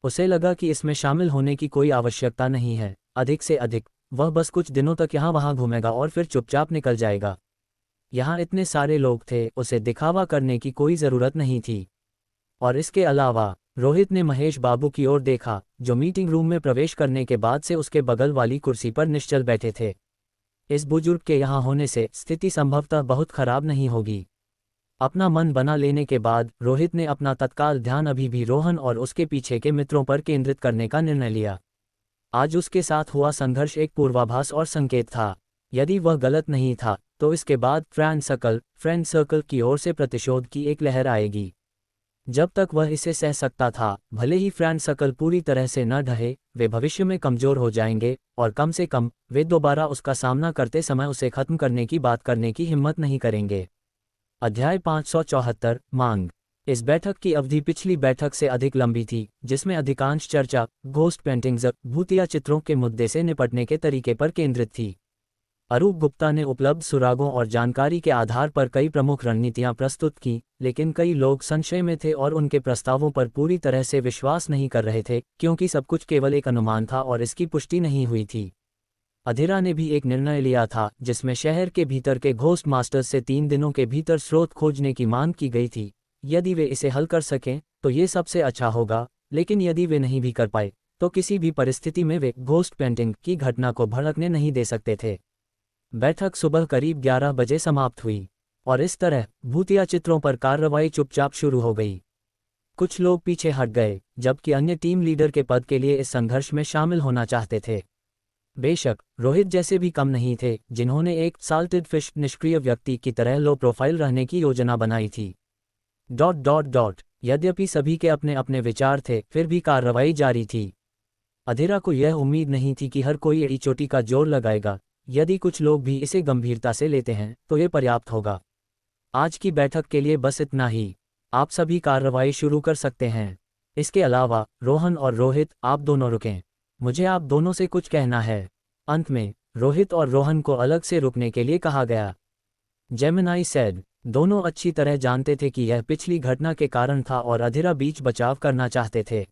उसे लगा कि इसमें शामिल होने की कोई आवश्यकता नहीं है। अधिक से अधिक वह बस कुछ दिनों तक यहाँ वहाँ घूमेगा और फिर चुपचाप निकल जाएगा। यहाँ इतने सारे लोग थे, उसे दिखावा करने की कोई ज़रूरत नहीं थी। और इसके अलावा रोहित ने महेश बाबू की ओर देखा, जो मीटिंग रूम में प्रवेश करने के बाद से उसके बगल वाली कुर्सी पर निश्चल बैठे थे। इस बुजुर्ग के यहाँ होने से स्थिति संभवतः बहुत खराब नहीं होगी। अपना मन बना लेने के बाद रोहित ने अपना तत्काल ध्यान अभी भी रोहन और उसके पीछे के मित्रों पर केंद्रित करने का निर्णय लिया। आज उसके साथ हुआ संघर्ष एक पूर्वाभास और संकेत था। यदि वह गलत नहीं था तो इसके बाद फ्रेंड सर्कल की ओर से प्रतिशोध की एक लहर आएगी। जब तक वह इसे सह सकता था, भले ही फ्रेंड सर्कल पूरी तरह से न ढहे, वे भविष्य में कमजोर हो जाएंगे और कम से कम वे दोबारा उसका सामना करते समय उसे खत्म करने की बात करने की हिम्मत नहीं करेंगे। अध्याय 574 मांग। इस बैठक की अवधि पिछली बैठक से अधिक लंबी थी, जिसमें अधिकांश चर्चा घोस्ट पेंटिंग्स, भूतिया चित्रों के मुद्दे से निपटने के तरीके पर केंद्रित थी। अरूप गुप्ता ने उपलब्ध सुरागों और जानकारी के आधार पर कई प्रमुख रणनीतियां प्रस्तुत की, लेकिन कई लोग संशय में थे और उनके प्रस्तावों पर पूरी तरह से विश्वास नहीं कर रहे थे, क्योंकि सब कुछ केवल एक अनुमान था और इसकी पुष्टि नहीं हुई थी। अधीरा ने भी एक निर्णय लिया था, जिसमें शहर के भीतर के घोस्ट मास्टर्स से 3 दिनों के भीतर स्रोत खोजने की मांग की गई थी। यदि वे इसे हल कर सकें तो ये सबसे अच्छा होगा, लेकिन यदि वे नहीं भी कर पाए तो किसी भी परिस्थिति में वे घोस्ट पेंटिंग की घटना को भड़कने नहीं दे सकते थे। बैठक सुबह करीब 11 बजे समाप्त हुई और इस तरह भूतिया चित्रों पर कार्रवाई चुपचाप शुरू हो गई। कुछ लोग पीछे हट गए, जबकि अन्य टीम लीडर के पद के लिए इस संघर्ष में शामिल होना चाहते थे। बेशक रोहित जैसे भी कम नहीं थे, जिन्होंने एक साल्टेड फिश निष्क्रिय व्यक्ति की तरह लो प्रोफाइल रहने की योजना बनाई थी। यद्यपि सभी के अपने अपने विचार थे, फिर भी कार्रवाई जारी थी। अधीरा को यह उम्मीद नहीं थी कि हर कोई एड़ी चोटी का जोर लगाएगा। यदि कुछ लोग भी इसे गंभीरता से लेते हैं तो ये पर्याप्त होगा। आज की बैठक के लिए बस इतना ही। आप सभी कार्रवाई शुरू कर सकते हैं। इसके अलावा रोहन और रोहित, आप दोनों रुकें। मुझे आप दोनों से कुछ कहना है। अंत में रोहित और रोहन को अलग से रुकने के लिए कहा गया। जेमिनाई सेड, दोनों अच्छी तरह जानते थे कि यह पिछली घटना के कारण था और अधीरा बीच बचाव करना चाहते थे।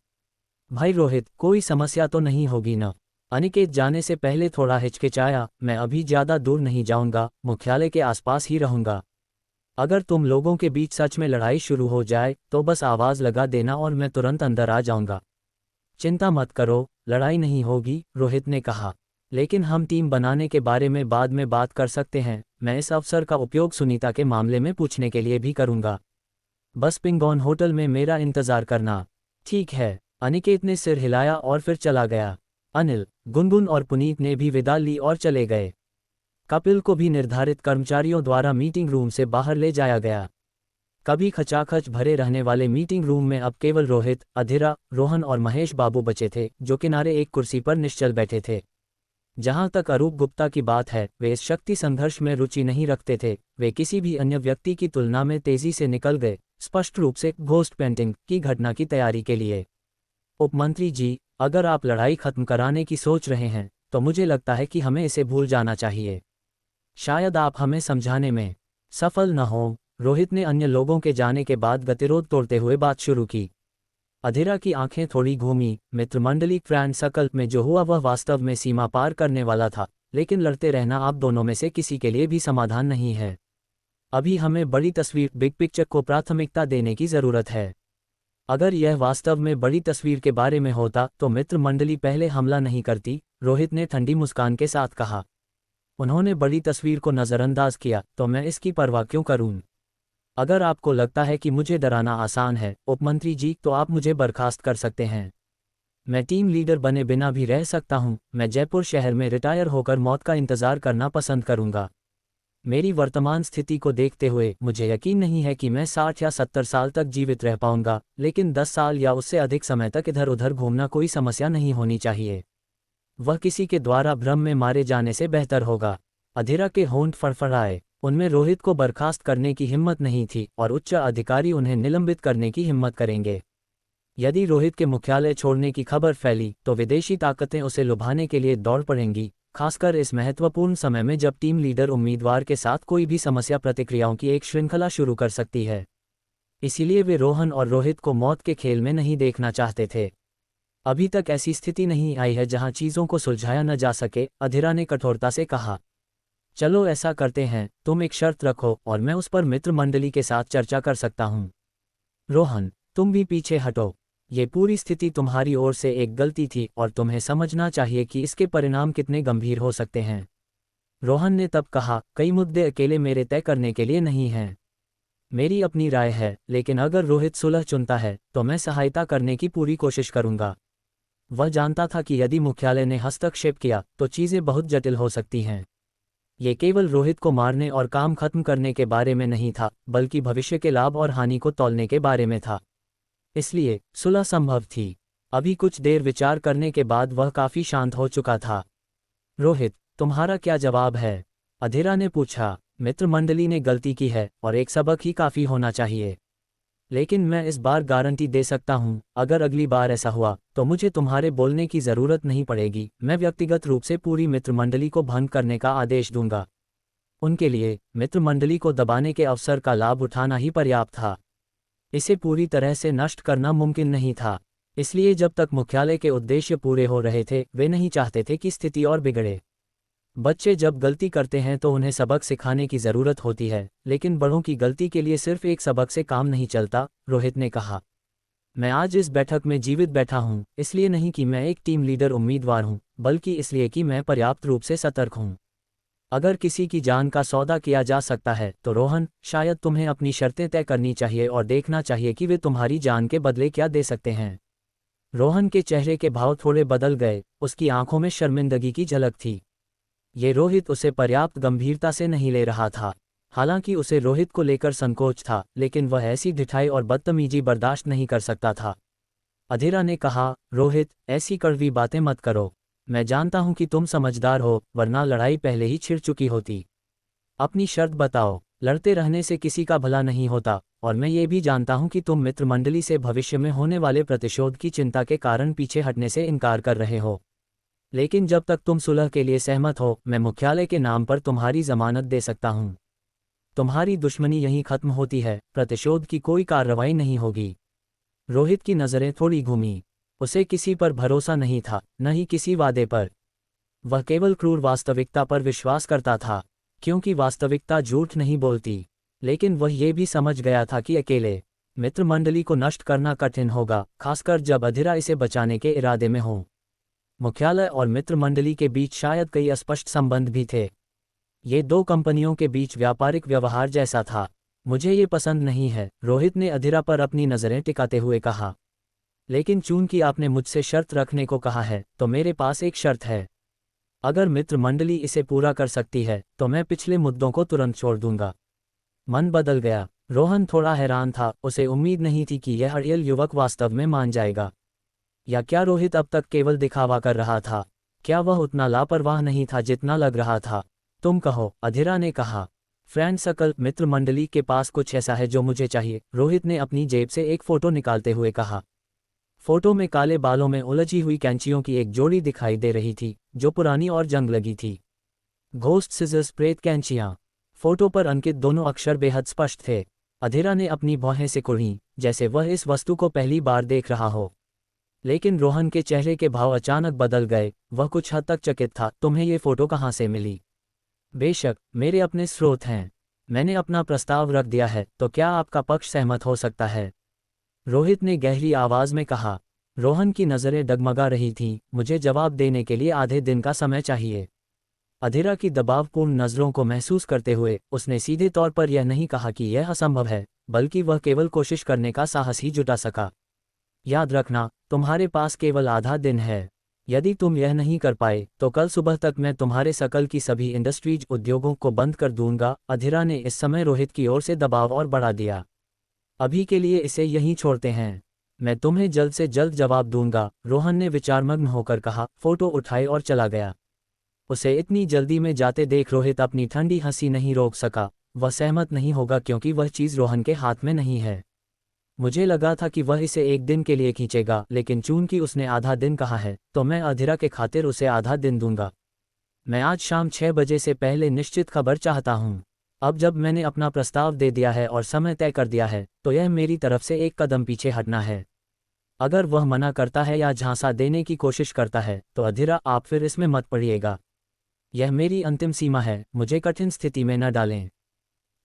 भाई रोहित, कोई समस्या तो नहीं होगी ना? अनिकेत जाने से पहले थोड़ा हिचकिचाया। मैं अभी ज़्यादा दूर नहीं जाऊंगा, मुख्यालय के आसपास ही रहूंगा। अगर तुम लोगों के बीच सच में लड़ाई शुरू हो जाए तो बस आवाज़ लगा देना और मैं तुरंत अंदर आ जाऊंगा। चिंता मत करो, लड़ाई नहीं होगी, रोहित ने कहा। लेकिन हम टीम बनाने के बारे में बाद में बात कर सकते हैं। मैं इस अवसर का उपयोग सुनीता के मामले में पूछने के लिए भी करूंगा। बस पिंगॉन होटल में मेरा इंतज़ार करना। ठीक है, अनिकेत ने सिर हिलाया और फिर चला गया। अनिल, गुनगुन और पुनीत ने भी विदा ली और चले गए। कपिल को भी निर्धारित कर्मचारियों द्वारा मीटिंग रूम से बाहर ले जाया गया। कभी खचाखच भरे रहने वाले मीटिंग रूम में अब केवल रोहित, अधीरा, रोहन और महेश बाबू बचे थे, जो किनारे एक कुर्सी पर निश्चल बैठे थे। जहां तक अरूप गुप्ता की बात है, वे इस शक्ति संघर्ष में रुचि नहीं रखते थे। वे किसी भी अन्य व्यक्ति की तुलना में तेजी से निकल गए, स्पष्ट रूप से घोस्ट पेंटिंग की घटना की तैयारी के लिए। उपमंत्री जी, अगर आप लड़ाई खत्म कराने की सोच रहे हैं तो मुझे लगता है कि हमें इसे भूल जाना चाहिए। शायद आप हमें समझाने में सफल न हों। रोहित ने अन्य लोगों के जाने के बाद गतिरोध तोड़ते हुए बात शुरू की। अधीरा की आंखें थोड़ी घूमी। मित्रमंडली फ्रेंड सर्कल में जो हुआ वह वास्तव में सीमा पार करने वाला था, लेकिन लड़ते रहना आप दोनों में से किसी के लिए भी समाधान नहीं है। अभी हमें बड़ी तस्वीर, बिग पिक्चर को प्राथमिकता देने की ज़रूरत है। अगर यह वास्तव में बड़ी तस्वीर के बारे में होता तो मित्र मंडली पहले हमला नहीं करती, रोहित ने ठंडी मुस्कान के साथ कहा। उन्होंने बड़ी तस्वीर को नज़रअंदाज किया तो मैं इसकी परवाह क्यों करूं? अगर आपको लगता है कि मुझे डराना आसान है उपमंत्री जी, तो आप मुझे बर्खास्त कर सकते हैं। मैं टीम लीडर बने बिना भी रह सकता हूं। मैं जयपुर शहर में रिटायर होकर मौत का इंतज़ार करना पसंद करूंगा। मेरी वर्तमान स्थिति को देखते हुए मुझे यकीन नहीं है कि मैं 60 या 70 साल तक जीवित रह पाऊंगा, लेकिन 10 साल या उससे अधिक समय तक इधर उधर घूमना कोई समस्या नहीं होनी चाहिए। वह किसी के द्वारा भ्रम में मारे जाने से बेहतर होगा। अधीरा के होंठ फड़फड़ाए। उनमें रोहित को बर्खास्त करने की हिम्मत नहीं थी और उच्च अधिकारी उन्हें निलंबित करने की हिम्मत करेंगे। यदि रोहित के मुख्यालय छोड़ने की खबर फैली तो विदेशी ताकतें उसे लुभाने के लिए दौड़ पड़ेंगी, खासकर इस महत्वपूर्ण समय में जब टीम लीडर उम्मीदवार के साथ कोई भी समस्या प्रतिक्रियाओं की एक श्रृंखला शुरू कर सकती है। इसीलिए वे रोहन और रोहित को मौत के खेल में नहीं देखना चाहते थे। अभी तक ऐसी स्थिति नहीं आई है जहां चीज़ों को सुलझाया न जा सके, अधीरा ने कठोरता से कहा। चलो ऐसा करते हैं, तुम एक शर्त रखो और मैं उस पर मित्र मंडली के साथ चर्चा कर सकता हूँ। रोहन, तुम भी पीछे हटो। ये पूरी स्थिति तुम्हारी ओर से एक गलती थी और तुम्हें समझना चाहिए कि इसके परिणाम कितने गंभीर हो सकते हैं। रोहन ने तब कहा, कई मुद्दे अकेले मेरे तय करने के लिए नहीं हैं। मेरी अपनी राय है, लेकिन अगर रोहित सुलह चुनता है तो मैं सहायता करने की पूरी कोशिश करूंगा। वह जानता था कि यदि मुख्यालय ने हस्तक्षेप किया तो चीज़ें बहुत जटिल हो सकती हैं। ये केवल रोहित को मारने और काम खत्म करने के बारे में नहीं था, बल्कि भविष्य के लाभ और हानि को तौलने के बारे में था। इसलिए सुलह संभव थी। अभी कुछ देर विचार करने के बाद वह काफी शांत हो चुका था। रोहित, तुम्हारा क्या जवाब है? अधीरा ने पूछा। मित्र मंडली ने गलती की है और एक सबक ही काफी होना चाहिए। लेकिन मैं इस बार गारंटी दे सकता हूं, अगर अगली बार ऐसा हुआ तो मुझे तुम्हारे बोलने की जरूरत नहीं पड़ेगी। मैं व्यक्तिगत रूप से पूरी मित्र मंडली को भंग करने का आदेश दूंगा। उनके लिए मित्र मंडली को दबाने के अवसर का लाभ उठाना ही पर्याप्त था। इसे पूरी तरह से नष्ट करना मुमकिन नहीं था। इसलिए जब तक मुख्यालय के उद्देश्य पूरे हो रहे थे, वे नहीं चाहते थे कि स्थिति और बिगड़े। बच्चे जब गलती करते हैं तो उन्हें सबक सिखाने की ज़रूरत होती है, लेकिन बड़ों की गलती के लिए सिर्फ एक सबक से काम नहीं चलता, रोहित ने कहा। मैं आज इस बैठक में जीवित बैठा हूं, इसलिए नहीं कि मैं एक टीम लीडर उम्मीदवार हूं, बल्कि इसलिए कि मैं पर्याप्त रूप से सतर्क हूं। अगर किसी की जान का सौदा किया जा सकता है तो रोहन, शायद तुम्हें अपनी शर्तें तय करनी चाहिए और देखना चाहिए कि वे तुम्हारी जान के बदले क्या दे सकते हैं। रोहन के चेहरे के भाव थोड़े बदल गए, उसकी आंखों में शर्मिंदगी की झलक थी। ये रोहित उसे पर्याप्त गंभीरता से नहीं ले रहा था। हालांकि उसे रोहित को लेकर संकोच था, लेकिन वह ऐसी ढिठाई और बदतमीजी बर्दाश्त नहीं कर सकता था। अधीरा ने कहा, रोहित, ऐसी कड़वी बातें मत करो। मैं जानता हूं कि तुम समझदार हो, वरना लड़ाई पहले ही छिड़ चुकी होती। अपनी शर्त बताओ। लड़ते रहने से किसी का भला नहीं होता, और मैं ये भी जानता हूं कि तुम मित्र मंडली से भविष्य में होने वाले प्रतिशोध की चिंता के कारण पीछे हटने से इनकार कर रहे हो। लेकिन जब तक तुम सुलह के लिए सहमत हो, मैं मुख्यालय के नाम पर तुम्हारी जमानत दे सकता हूं। तुम्हारी दुश्मनी यहीं खत्म होती है, प्रतिशोध की कोई कार्रवाई नहीं होगी। रोहित की नज़रें थोड़ी घूमी। उसे किसी पर भरोसा नहीं था, न ही किसी वादे पर। वह केवल क्रूर वास्तविकता पर विश्वास करता था, क्योंकि वास्तविकता झूठ नहीं बोलती। लेकिन वह ये भी समझ गया था कि अकेले मित्र मंडली को नष्ट करना कठिन होगा, खासकर जब अधीरा इसे बचाने के इरादे में हो। मुख्यालय और मित्र मंडली के बीच शायद कई अस्पष्ट संबंध भी थे। ये दो कंपनियों के बीच व्यापारिक व्यवहार जैसा था। मुझे ये पसंद नहीं है, रोहित ने अधीरा पर अपनी नज़रें टिकाते हुए कहा। लेकिन चूंकि आपने मुझसे शर्त रखने को कहा है, तो मेरे पास एक शर्त है। अगर मित्र मंडली इसे पूरा कर सकती है तो मैं पिछले मुद्दों को तुरंत छोड़ दूंगा। मन बदल गया। रोहन थोड़ा हैरान था, उसे उम्मीद नहीं थी कि यह अड़ियल युवक वास्तव में मान जाएगा। या क्या रोहित अब तक केवल दिखावा कर रहा था? क्या वह उतना लापरवाह नहीं था जितना लग रहा था? तुम कहो, अधीरा ने कहा। फ्रेंड सर्कल मित्र मंडली के पास कुछ ऐसा है जो मुझे चाहिए, रोहित ने अपनी जेब से एक फोटो निकालते हुए कहा। फोटो में काले बालों में उलझी हुई कैंचियों की एक जोड़ी दिखाई दे रही थी, जो पुरानी और जंग लगी थी। घोस्ट सिजर्स, प्रेत कैंचियां। फोटो पर अंकित दोनों अक्षर बेहद स्पष्ट थे। अधीरा ने अपनी भौहें सिकुड़ी, जैसे वह इस वस्तु को पहली बार देख रहा हो। लेकिन रोहन के चेहरे के भाव अचानक बदल गए। वह कुछ हद तक चकित था। तुम्हें ये फोटो कहाँ से मिली? बेशक, मेरे अपने स्रोत हैं। मैंने अपना प्रस्ताव रख दिया है, तो क्या आपका पक्ष सहमत हो सकता है? रोहित ने गहरी आवाज में कहा। रोहन की नज़रें डगमगा रही थीं। मुझे जवाब देने के लिए आधे दिन का समय चाहिए। अधीरा की दबावपूर्ण नज़रों को महसूस करते हुए उसने सीधे तौर पर यह नहीं कहा कि यह असंभव है, बल्कि वह केवल कोशिश करने का साहस ही जुटा सका। याद रखना, तुम्हारे पास केवल आधा दिन है। यदि तुम यह नहीं कर पाए तो कल सुबह तक मैं तुम्हारे सकल की सभी इंडस्ट्रीज उद्योगों को बंद कर दूंगा। अधीरा ने इस समय रोहित की ओर से दबाव और बढ़ा दिया। अभी के लिए इसे यहीं छोड़ते हैं, मैं तुम्हें जल्द से जल्द जवाब दूंगा, रोहन ने विचारमग्न होकर कहा। फोटो उठाए और चला गया। उसे इतनी जल्दी में जाते देख रोहित अपनी ठंडी हंसी नहीं रोक सका। वह सहमत नहीं होगा क्योंकि वह चीज़ रोहन के हाथ में नहीं है। मुझे लगा था कि वह इसे एक दिन के लिए खींचेगा, लेकिन चूंकि उसने आधा दिन कहा है तो मैं अधीरा के खातिर उसे आधा दिन दूंगा। मैं आज शाम 6 बजे से पहले निश्चित खबर चाहता हूँ। अब जब मैंने अपना प्रस्ताव दे दिया है और समय तय कर दिया है तो यह मेरी तरफ से एक कदम पीछे हटना है। अगर वह मना करता है या झांसा देने की कोशिश करता है तो अधीरा आप फिर इसमें मत पड़िएगा। यह मेरी अंतिम सीमा है, मुझे कठिन स्थिति में न डालें।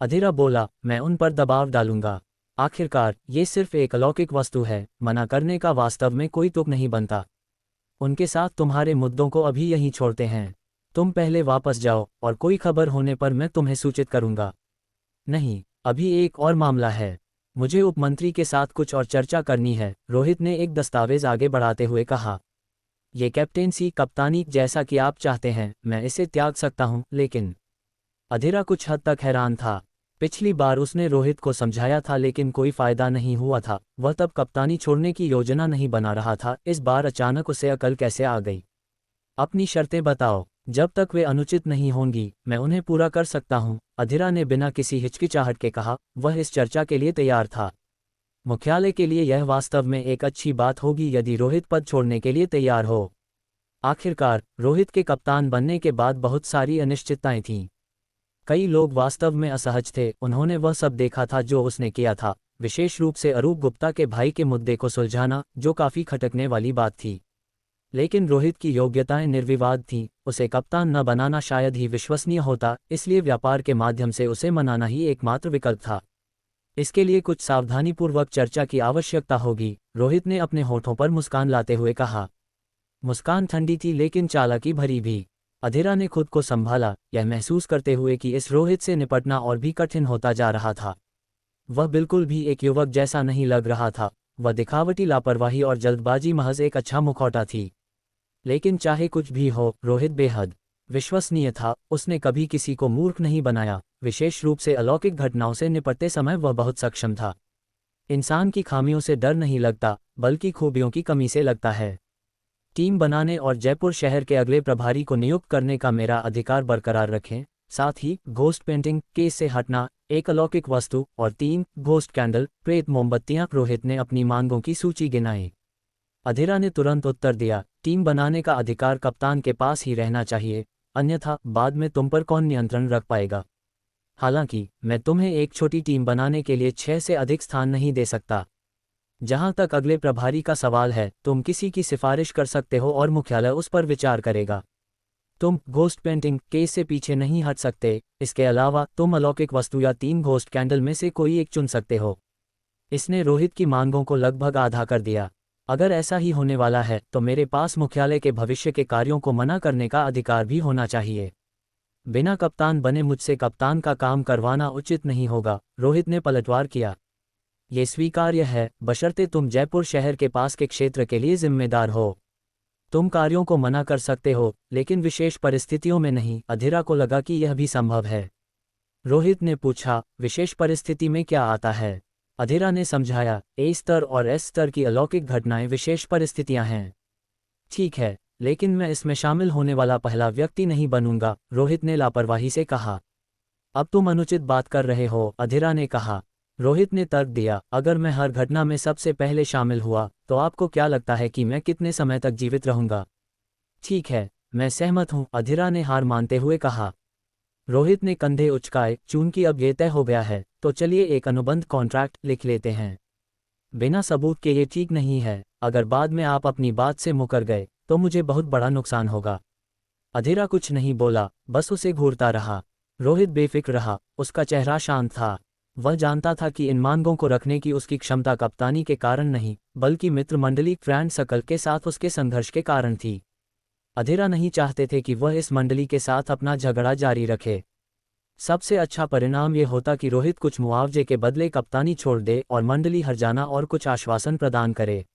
अधीरा बोला, मैं उन पर दबाव डालूंगा। आखिरकार ये सिर्फ एक अलौकिक वस्तु है, मना करने का वास्तव में कोई तुक नहीं बनता। उनके साथ तुम्हारे मुद्दों को अभी यहीं छोड़ते हैं। तुम पहले वापस जाओ और कोई खबर होने पर मैं तुम्हें सूचित करूंगा। नहीं, अभी एक और मामला है। मुझे उपमंत्री के साथ कुछ और चर्चा करनी है, रोहित ने एक दस्तावेज आगे बढ़ाते हुए कहा। ये कैप्टेंसी कप्तानी जैसा कि आप चाहते हैं, मैं इसे त्याग सकता हूं, लेकिन अधीरा कुछ हद तक हैरान था। पिछली बार उसने रोहित को समझाया था लेकिन कोई फायदा नहीं हुआ था। वह तब कप्तानी छोड़ने की योजना नहीं बना रहा था। इस बार अचानक उसे अकल कैसे आ गई? अपनी शर्तें बताओ, जब तक वे अनुचित नहीं होंगी मैं उन्हें पूरा कर सकता हूं, अधीरा ने बिना किसी हिचकिचाहट के कहा। वह इस चर्चा के लिए तैयार था। मुख्यालय के लिए यह वास्तव में एक अच्छी बात होगी यदि रोहित पद छोड़ने के लिए तैयार हो। आखिरकार रोहित के कप्तान बनने के बाद बहुत सारी अनिश्चितताएं थीं। कई लोग वास्तव में असहज थे। उन्होंने वह सब देखा था जो उसने किया था, विशेष रूप से अरूप गुप्ता के भाई के मुद्दे को सुलझाना, जो काफ़ी खटकने वाली बात थी। लेकिन रोहित की योग्यताएं निर्विवाद थीं। उसे कप्तान न बनाना शायद ही विश्वसनीय होता, इसलिए व्यापार के माध्यम से उसे मनाना ही एकमात्र विकल्प था। इसके लिए कुछ सावधानीपूर्वक चर्चा की आवश्यकता होगी, रोहित ने अपने होठों पर मुस्कान लाते हुए कहा। मुस्कान ठंडी थी लेकिन चालाकी भरी भी। अधीरा ने खुद को संभाला, यह महसूस करते हुए कि इस रोहित से निपटना और भी कठिन होता जा रहा था। वह बिल्कुल भी एक युवक जैसा नहीं लग रहा था। वह दिखावटी लापरवाही और जल्दबाजी महज एक अच्छा मुखौटा थी। लेकिन चाहे कुछ भी हो, रोहित बेहद विश्वसनीय था। उसने कभी किसी को मूर्ख नहीं बनाया। विशेष रूप से अलौकिक घटनाओं से निपटते समय वह बहुत सक्षम था। इंसान की खामियों से डर नहीं लगता, बल्कि खूबियों की कमी से लगता है। टीम बनाने और जयपुर शहर के अगले प्रभारी को नियुक्त करने का मेरा अधिकार बरकरार रखें। साथ ही घोस्ट पेंटिंग केस से हटना, एक अलौकिक वस्तु और 3 घोस्ट कैंडल प्रेत मोमबत्तियां। रोहित ने अपनी मांगों की सूची गिनाई। अधीरा ने तुरंत उत्तर दिया, टीम बनाने का अधिकार कप्तान के पास ही रहना चाहिए, अन्यथा बाद में तुम पर कौन नियंत्रण रख पाएगा। हालांकि मैं तुम्हें एक छोटी टीम बनाने के लिए 6 से अधिक स्थान नहीं दे सकता। जहां तक अगले प्रभारी का सवाल है, तुम किसी की सिफारिश कर सकते हो और मुख्यालय उस पर विचार करेगा। तुम घोस्ट पेंटिंग केस से पीछे नहीं हट सकते। इसके अलावा तुम अलौकिक वस्तु या 3 घोस्ट कैंडल में से कोई एक चुन सकते हो। इसने रोहित की मांगों को लगभग आधा कर दिया। अगर ऐसा ही होने वाला है तो मेरे पास मुख्यालय के भविष्य के कार्यों को मना करने का अधिकार भी होना चाहिए। बिना कप्तान बने मुझसे कप्तान का काम करवाना उचित नहीं होगा, रोहित ने पलटवार किया। ये स्वीकार्य है, बशर्ते तुम जयपुर शहर के पास के क्षेत्र के लिए जिम्मेदार हो। तुम कार्यों को मना कर सकते हो, लेकिन विशेष परिस्थितियों में नहीं। अधीरा को लगा कि यह भी संभव है। रोहित ने पूछा, विशेष परिस्थिति में क्या आता है? अधीरा ने समझाया, ए स्तर और एस स्तर की अलौकिक घटनाएं विशेष परिस्थितियां हैं। ठीक है, लेकिन मैं इसमें शामिल होने वाला पहला व्यक्ति नहीं बनूंगा, रोहित ने लापरवाही से कहा। अब तुम अनुचित बात कर रहे हो, अधीरा ने कहा। रोहित ने तर्क दिया, अगर मैं हर घटना में सबसे पहले शामिल हुआ तो आपको क्या लगता है कि मैं कितने समय तक जीवित रहूंगा? ठीक है, मैं सहमत हूं, अधीरा ने हार मानते हुए कहा। रोहित ने कंधे उचकाए, चूंकि अब ये तय हो गया है तो चलिए एक अनुबंध कॉन्ट्रैक्ट लिख लेते हैं। बिना सबूत के ये ठीक नहीं है। अगर बाद में आप अपनी बात से मुकर गए तो मुझे बहुत बड़ा नुकसान होगा। अधीरा कुछ नहीं बोला, बस उसे घूरता रहा। रोहित बेफिक्र रहा, उसका चेहरा शांत था। वह जानता था कि इन मानगों को रखने की उसकी क्षमता कप्तानी के कारण नहीं, बल्कि मित्र मंडली फ्रेंड सर्कल के साथ उसके संघर्ष के कारण थी। अधीरा नहीं चाहते थे कि वह इस मंडली के साथ अपना झगड़ा जारी रखे। सबसे अच्छा परिणाम ये होता कि रोहित कुछ मुआवजे के बदले कप्तानी छोड़ दे और मंडली हर जाना और कुछ आश्वासन प्रदान करे।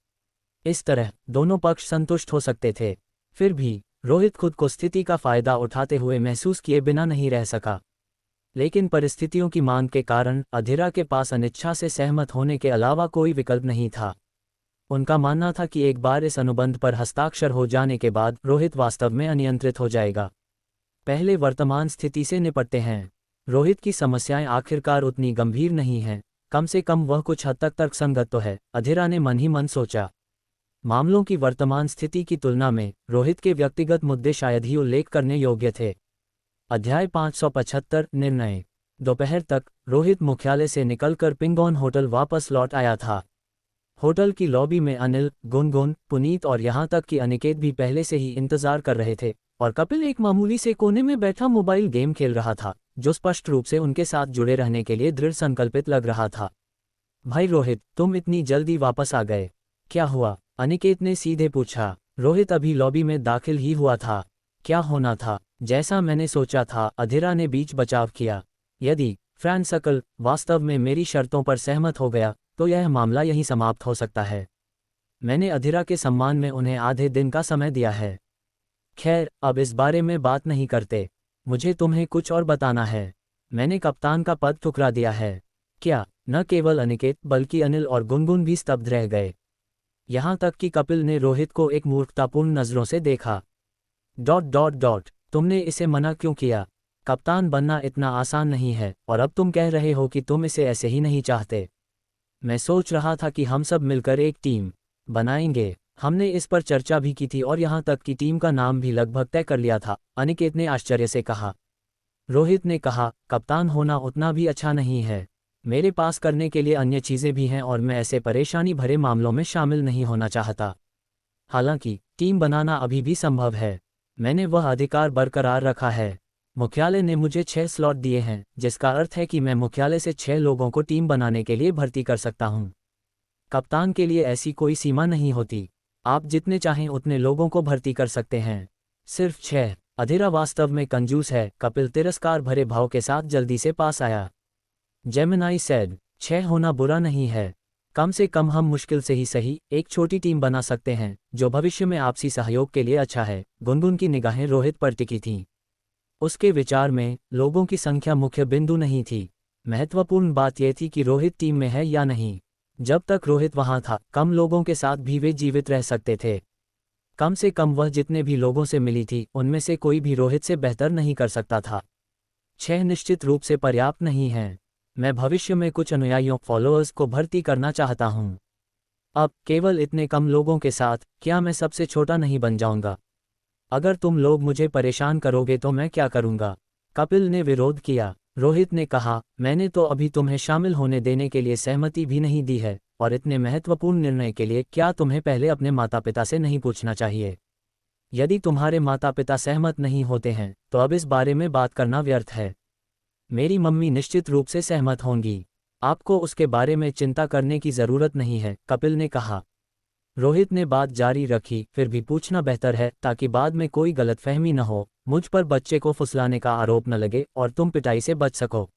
इस तरह दोनों पक्ष संतुष्ट हो सकते थे। फिर भी रोहित खुद को स्थिति का फायदा उठाते हुए महसूस किए बिना नहीं रह सका। लेकिन परिस्थितियों की मांग के कारण अधीरा के पास अनिच्छा से सहमत होने के अलावा कोई विकल्प नहीं था। उनका मानना था कि एक बार इस अनुबंध पर हस्ताक्षर हो जाने के बाद रोहित वास्तव में अनियंत्रित हो जाएगा। पहले वर्तमान स्थिति से निपटते हैं। रोहित की समस्याएं आखिरकार उतनी गंभीर नहीं हैं, कम से कम वह कुछ हद तक तर्कसंगत तो है, अधीरा ने मन ही मन सोचा। मामलों की वर्तमान स्थिति की तुलना में रोहित के व्यक्तिगत मुद्दे शायद ही उल्लेख करने योग्य थे। अध्याय 575 निर्णय। दोपहर तक रोहित मुख्यालय से निकलकर पिंगोन होटल वापस लौट आया था। होटल की लॉबी में अनिल, गुनगुन, पुनीत और यहाँ तक कि अनिकेत भी पहले से ही इंतजार कर रहे थे, और कपिल एक मामूली से कोने में बैठा मोबाइल गेम खेल रहा था, जो स्पष्ट रूप से उनके साथ जुड़े रहने के लिए दृढ़ संकल्पित लग रहा था। भाई रोहित, तुम इतनी जल्दी वापस आ गए, क्या हुआ? अनिकेत ने सीधे पूछा। रोहित अभी लॉबी में दाखिल ही हुआ था। क्या होना था? जैसा मैंने सोचा था, अधीरा ने बीच बचाव किया। यदि फ्रेंड सर्कल वास्तव में मेरी शर्तों पर सहमत हो गया तो यह मामला यहीं समाप्त हो सकता है। मैंने अधीरा के सम्मान में उन्हें आधे दिन का समय दिया है। खैर, अब इस बारे में बात नहीं करते। मुझे तुम्हें कुछ और बताना है। मैंने कप्तान का पद ठुकरा दिया है। क्या? न केवल अनिकेत बल्कि अनिल और गुनगुन भी स्तब्ध रह गए। यहाँ तक कि कपिल ने रोहित को एक मूर्खतापूर्ण नज़रों से देखा। ... तुमने इसे मना क्यों किया? कप्तान बनना इतना आसान नहीं है, और अब तुम कह रहे हो कि तुम इसे ऐसे ही नहीं चाहते। मैं सोच रहा था कि हम सब मिलकर एक टीम बनाएंगे। हमने इस पर चर्चा भी की थी और यहाँ तक कि टीम का नाम भी लगभग तय कर लिया था, अनिकेत ने आश्चर्य से कहा। रोहित ने कहा, कप्तान होना उतना भी अच्छा नहीं है। मेरे पास करने के लिए अन्य चीज़ें भी हैं और मैं ऐसे परेशानी भरे मामलों में शामिल नहीं होना चाहता। हालांकि टीम बनाना अभी भी संभव है। मैंने वह अधिकार बरकरार रखा है। मुख्यालय ने मुझे 6 स्लॉट दिए हैं, जिसका अर्थ है कि मैं मुख्यालय से 6 लोगों को टीम बनाने के लिए भर्ती कर सकता हूं। कप्तान के लिए ऐसी कोई सीमा नहीं होती। आप जितने चाहें उतने लोगों को भर्ती कर सकते हैं। सिर्फ 6? अधीरा वास्तव में कंजूस है, कपिल तिरस्कार भरे भाव के साथ जल्दी से पास आया। जेमिनाई सेड, 6 होना बुरा नहीं है। कम से कम हम मुश्किल से ही सही एक छोटी टीम बना सकते हैं, जो भविष्य में आपसी सहयोग के लिए अच्छा है। गुनगुन की निगाहें रोहित पर टिकी थीं। उसके विचार में लोगों की संख्या मुख्य बिंदु नहीं थी। महत्वपूर्ण बात यह थी कि रोहित टीम में है या नहीं। जब तक रोहित वहां था, कम लोगों के साथ भी वे जीवित रह सकते थे। कम से कम वह जितने भी लोगों से मिली थी, उनमें से कोई भी रोहित से बेहतर नहीं कर सकता था। 6 निश्चित रूप से पर्याप्त नहीं हैं। मैं भविष्य में कुछ अनुयायियों फॉलोअर्स को भर्ती करना चाहता हूं। अब केवल इतने कम लोगों के साथ क्या मैं सबसे छोटा नहीं बन जाऊंगा? अगर तुम लोग मुझे परेशान करोगे तो मैं क्या करूंगा? कपिल ने विरोध किया। रोहित ने कहा, मैंने तो अभी तुम्हें शामिल होने देने के लिए सहमति भी नहीं दी है, और इतने महत्वपूर्ण निर्णय के लिए क्या तुम्हें पहले अपने माता पिता से नहीं पूछना चाहिए? यदि तुम्हारे माता पिता सहमत नहीं होते हैं तो अब इस बारे में बात करना व्यर्थ है। मेरी मम्मी निश्चित रूप से सहमत होंगी। आपको उसके बारे में चिंता करने की ज़रूरत नहीं है, कपिल ने कहा। रोहित ने बात जारी रखी, फिर भी पूछना बेहतर है ताकि बाद में कोई गलतफहमी न हो, मुझ पर बच्चे को फुसलाने का आरोप न लगे और तुम पिटाई से बच सको।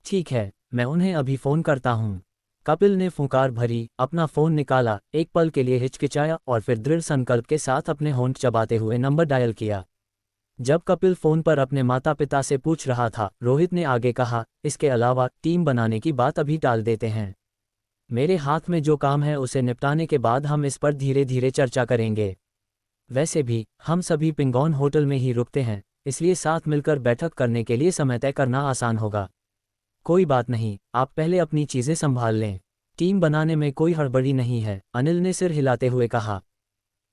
ठीक है, मैं उन्हें अभी फ़ोन करता हूँ। कपिल ने फुंकार भरी, अपना फ़ोन निकाला, एक पल के लिए हिचकिचाया और फिर दृढ़ संकल्प के साथ अपने होंठ चबाते हुए नंबर डायल किया। जब कपिल फ़ोन पर अपने माता पिता से पूछ रहा था, रोहित ने आगे कहा, इसके अलावा टीम बनाने की बात अभी टाल देते हैं। मेरे हाथ में जो काम है उसे निपटाने के बाद हम इस पर धीरे धीरे चर्चा करेंगे। वैसे भी हम सभी पिंगोन होटल में ही रुकते हैं, इसलिए साथ मिलकर बैठक करने के लिए समय तय करना आसान होगा। कोई बात नहीं, आप पहले अपनी चीज़ें संभाल लें। टीम बनाने में कोई हड़बड़ी नहीं है, अनिल ने सिर हिलाते हुए कहा।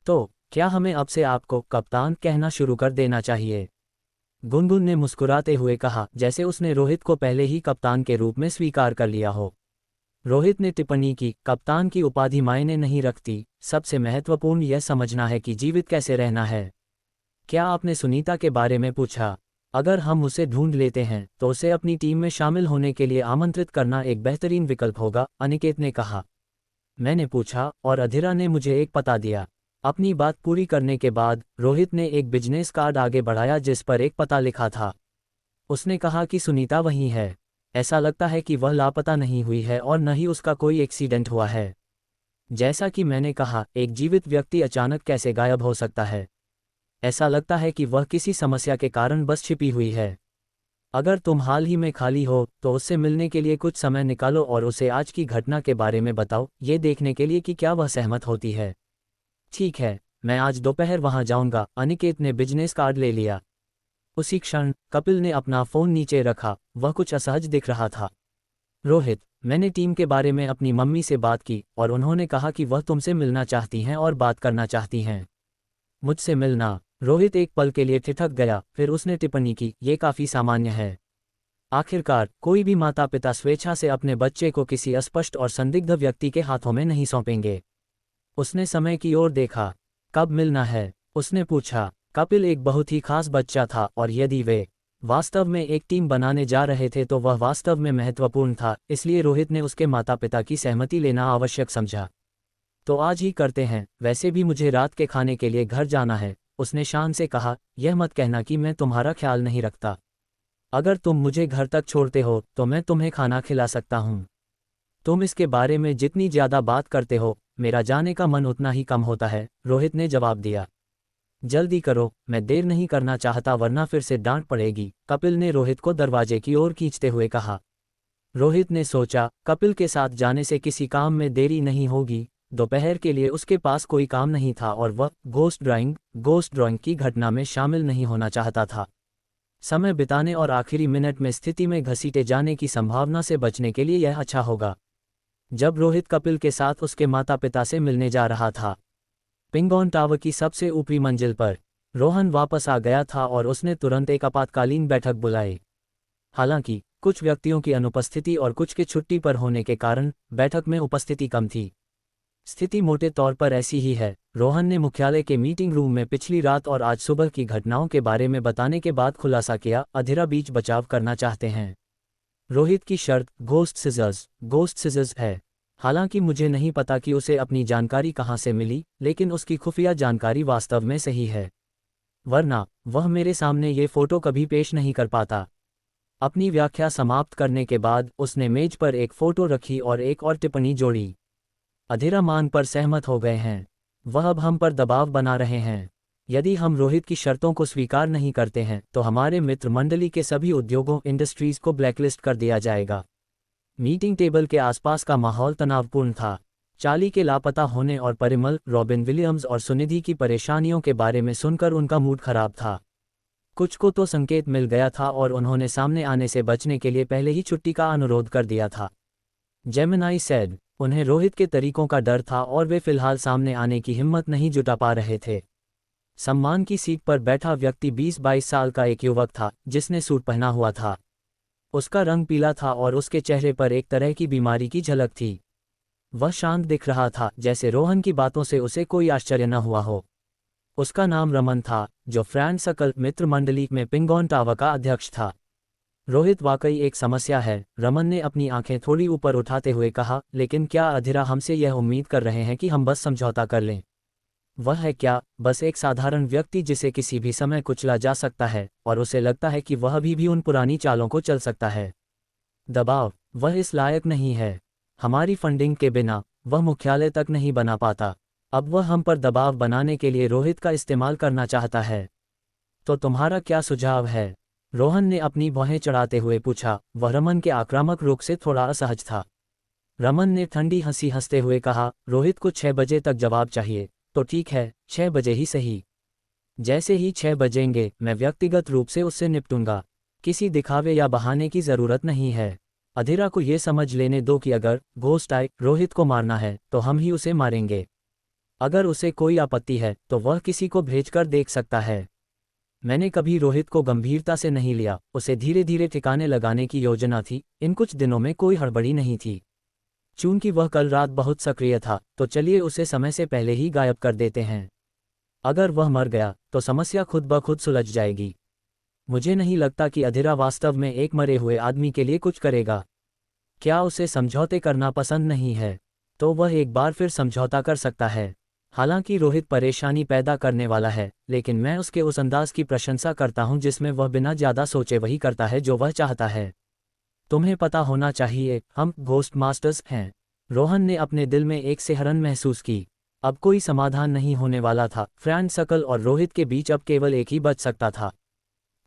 तो क्या हमें अब से आपको कप्तान कहना शुरू कर देना चाहिए? गुनगुन ने मुस्कुराते हुए कहा, जैसे उसने रोहित को पहले ही कप्तान के रूप में स्वीकार कर लिया हो। रोहित ने टिप्पणी की, कप्तान की उपाधि मायने नहीं रखती, सबसे महत्वपूर्ण यह समझना है कि जीवित कैसे रहना है। क्या आपने सुनीता के बारे में पूछा? अगर हम उसे ढूंढ लेते हैं तो उसे अपनी टीम में शामिल होने के लिए आमंत्रित करना एक बेहतरीन विकल्प होगा, अनिकेत ने कहा। मैंने पूछा, और अधीरा ने मुझे एक पता दिया। अपनी बात पूरी करने के बाद रोहित ने एक बिजनेस कार्ड आगे बढ़ाया जिस पर एक पता लिखा था। उसने कहा कि सुनीता वही है। ऐसा लगता है कि वह लापता नहीं हुई है और न ही उसका कोई एक्सीडेंट हुआ है। जैसा कि मैंने कहा, एक जीवित व्यक्ति अचानक कैसे गायब हो सकता है? ऐसा लगता है कि वह किसी समस्या के कारण बस छिपी हुई है। अगर तुम हाल ही में खाली हो तो उससे मिलने के लिए कुछ समय निकालो और उसे आज की घटना के बारे में बताओ, ये देखने के लिए कि क्या वह सहमत होती है। ठीक है, मैं आज दोपहर वहां जाऊंगा। अनिकेत ने बिजनेस कार्ड ले लिया। उसी क्षण कपिल ने अपना फोन नीचे रखा, वह कुछ असहज दिख रहा था। रोहित, मैंने टीम के बारे में अपनी मम्मी से बात की और उन्होंने कहा कि वह तुमसे मिलना चाहती हैं और बात करना चाहती हैं। मुझसे मिलना? रोहित एक पल के लिए ठिठक गया, फिर उसने टिप्पणी की, ये काफी सामान्य है। आखिरकार कोई भी माता पिता स्वेच्छा से अपने बच्चे को किसी अस्पष्ट और संदिग्ध व्यक्ति के हाथों में नहीं सौंपेंगे। उसने समय की ओर देखा। कब मिलना है? उसने पूछा। कपिल एक बहुत ही खास बच्चा था और यदि वे वास्तव में एक टीम बनाने जा रहे थे तो वह वास्तव में महत्वपूर्ण था, इसलिए रोहित ने उसके माता पिता की सहमति लेना आवश्यक समझा। तो आज ही करते हैं, वैसे भी मुझे रात के खाने के लिए घर जाना है, उसने शान से कहा। यह मत कहना कि मैं तुम्हारा ख्याल नहीं रखता। अगर तुम मुझे घर तक छोड़ते हो तो मैं तुम्हें खाना खिला सकता हूँ। तुम इसके बारे में जितनी ज्यादा बात करते हो, मेरा जाने का मन उतना ही कम होता है, रोहित ने जवाब दिया। जल्दी करो, मैं देर नहीं करना चाहता वरना फिर से डांट पड़ेगी, कपिल ने रोहित को दरवाजे की ओर खींचते हुए कहा। रोहित ने सोचा, कपिल के साथ जाने से किसी काम में देरी नहीं होगी। दोपहर के लिए उसके पास कोई काम नहीं था और वह घोस्ट ड्राइंग की घटना में शामिल नहीं होना चाहता था। समय बिताने और आखिरी मिनट में स्थिति में घसीटे जाने की संभावना से बचने के लिए यह अच्छा होगा। जब रोहित कपिल के साथ उसके माता पिता से मिलने जा रहा था, पिंगोन टावर की सबसे ऊपरी मंजिल पर रोहन वापस आ गया था और उसने तुरंत एक आपातकालीन बैठक बुलाई। हालांकि कुछ व्यक्तियों की अनुपस्थिति और कुछ के छुट्टी पर होने के कारण बैठक में उपस्थिति कम थी। स्थिति मोटे तौर पर ऐसी ही है। रोहन ने मुख्यालय के मीटिंग रूम में पिछली रात और आज सुबह की घटनाओं के बारे में बताने के बाद खुलासा किया, अधीरा बीच बचाव करना चाहते हैं। रोहित की शर्त गोस्ट सिजर्स है। हालांकि मुझे नहीं पता कि उसे अपनी जानकारी कहां से मिली, लेकिन उसकी खुफिया जानकारी वास्तव में सही है, वरना वह मेरे सामने ये फोटो कभी पेश नहीं कर पाता। अपनी व्याख्या समाप्त करने के बाद उसने मेज पर एक फोटो रखी और एक और टिप्पणी जोड़ी। अधीरा मांग पर सहमत हो गए हैं। वह अब हम पर दबाव बना रहे हैं। यदि हम रोहित की शर्तों को स्वीकार नहीं करते हैं तो हमारे मित्र मंडली के सभी उद्योगों इंडस्ट्रीज को ब्लैकलिस्ट कर दिया जाएगा। मीटिंग टेबल के आसपास का माहौल तनावपूर्ण था। चार्ली के लापता होने और परिमल, रॉबिन विलियम्स और सुनिधि की परेशानियों के बारे में सुनकर उनका मूड खराब था। कुछ को तो संकेत मिल गया था और उन्होंने सामने आने से बचने के लिए पहले ही छुट्टी का अनुरोध कर दिया था। जेमिनाई सेड, उन्हें रोहित के तरीकों का डर था और वे फिलहाल सामने आने की हिम्मत नहीं जुटा पा रहे थे। सम्मान की सीट पर बैठा व्यक्ति 20-22 साल का एक युवक था जिसने सूट पहना हुआ था। उसका रंग पीला था और उसके चेहरे पर एक तरह की बीमारी की झलक थी। वह शांत दिख रहा था, जैसे रोहन की बातों से उसे कोई आश्चर्य न हुआ हो। उसका नाम रमन था, जो फ्रेंड सर्कल मित्र मंडली में पिंगोन टावर का अध्यक्ष था। रोहित वाकई एक समस्या है, रमन ने अपनी आंखें थोड़ी ऊपर उठाते हुए कहा, लेकिन क्या अधीरा हमसे यह उम्मीद कर रहे हैं कि हम बस समझौता कर लें? वह है क्या? बस एक साधारण व्यक्ति जिसे किसी भी समय कुचला जा सकता है और उसे लगता है कि वह अभी भी उन पुरानी चालों को चल सकता है। दबाव, वह इस लायक नहीं है। हमारी फंडिंग के बिना वह मुख्यालय तक नहीं बना पाता। अब वह हम पर दबाव बनाने के लिए रोहित का इस्तेमाल करना चाहता है। तो तुम्हारा क्या सुझाव है? रोहन ने अपनी भौहें चढ़ाते हुए पूछा। वह रमन के आक्रामक रुख से थोड़ा असहज था। रमन ने ठंडी हंसी हंसते हुए कहा, रोहित को 6 बजे तक जवाब चाहिए। तो ठीक है, 6 बजे ही सही। जैसे ही 6 बजेंगे मैं व्यक्तिगत रूप से उससे निपटूंगा। किसी दिखावे या बहाने की जरूरत नहीं है। अधीरा को ये समझ लेने दो कि अगर घोस्ट आए रोहित को मारना है तो हम ही उसे मारेंगे। अगर उसे कोई आपत्ति है तो वह किसी को भेजकर देख सकता है। मैंने कभी रोहित को गंभीरता से नहीं लिया, उसे धीरे धीरे ठिकाने लगाने की योजना थी। इन कुछ दिनों में कोई हड़बड़ी नहीं थी। चूंकि वह कल रात बहुत सक्रिय था तो चलिए उसे समय से पहले ही गायब कर देते हैं। अगर वह मर गया तो समस्या खुद ब खुद सुलझ जाएगी। मुझे नहीं लगता कि अधीरा वास्तव में एक मरे हुए आदमी के लिए कुछ करेगा। क्या उसे समझौते करना पसंद नहीं है? तो वह एक बार फिर समझौता कर सकता है। हालांकि रोहित परेशानी पैदा करने वाला है, लेकिन मैं उसके उस अंदाज की प्रशंसा करता हूं जिसमें वह बिना ज़्यादा सोचे वही करता है जो वह चाहता है। तुम्हें पता होना चाहिए, हम घोस्ट मास्टर्स हैं। रोहन ने अपने दिल में एक सिहरन महसूस की। अब कोई समाधान नहीं होने वाला था। फ्रैंक सकल और रोहित के बीच अब केवल एक ही बच सकता था।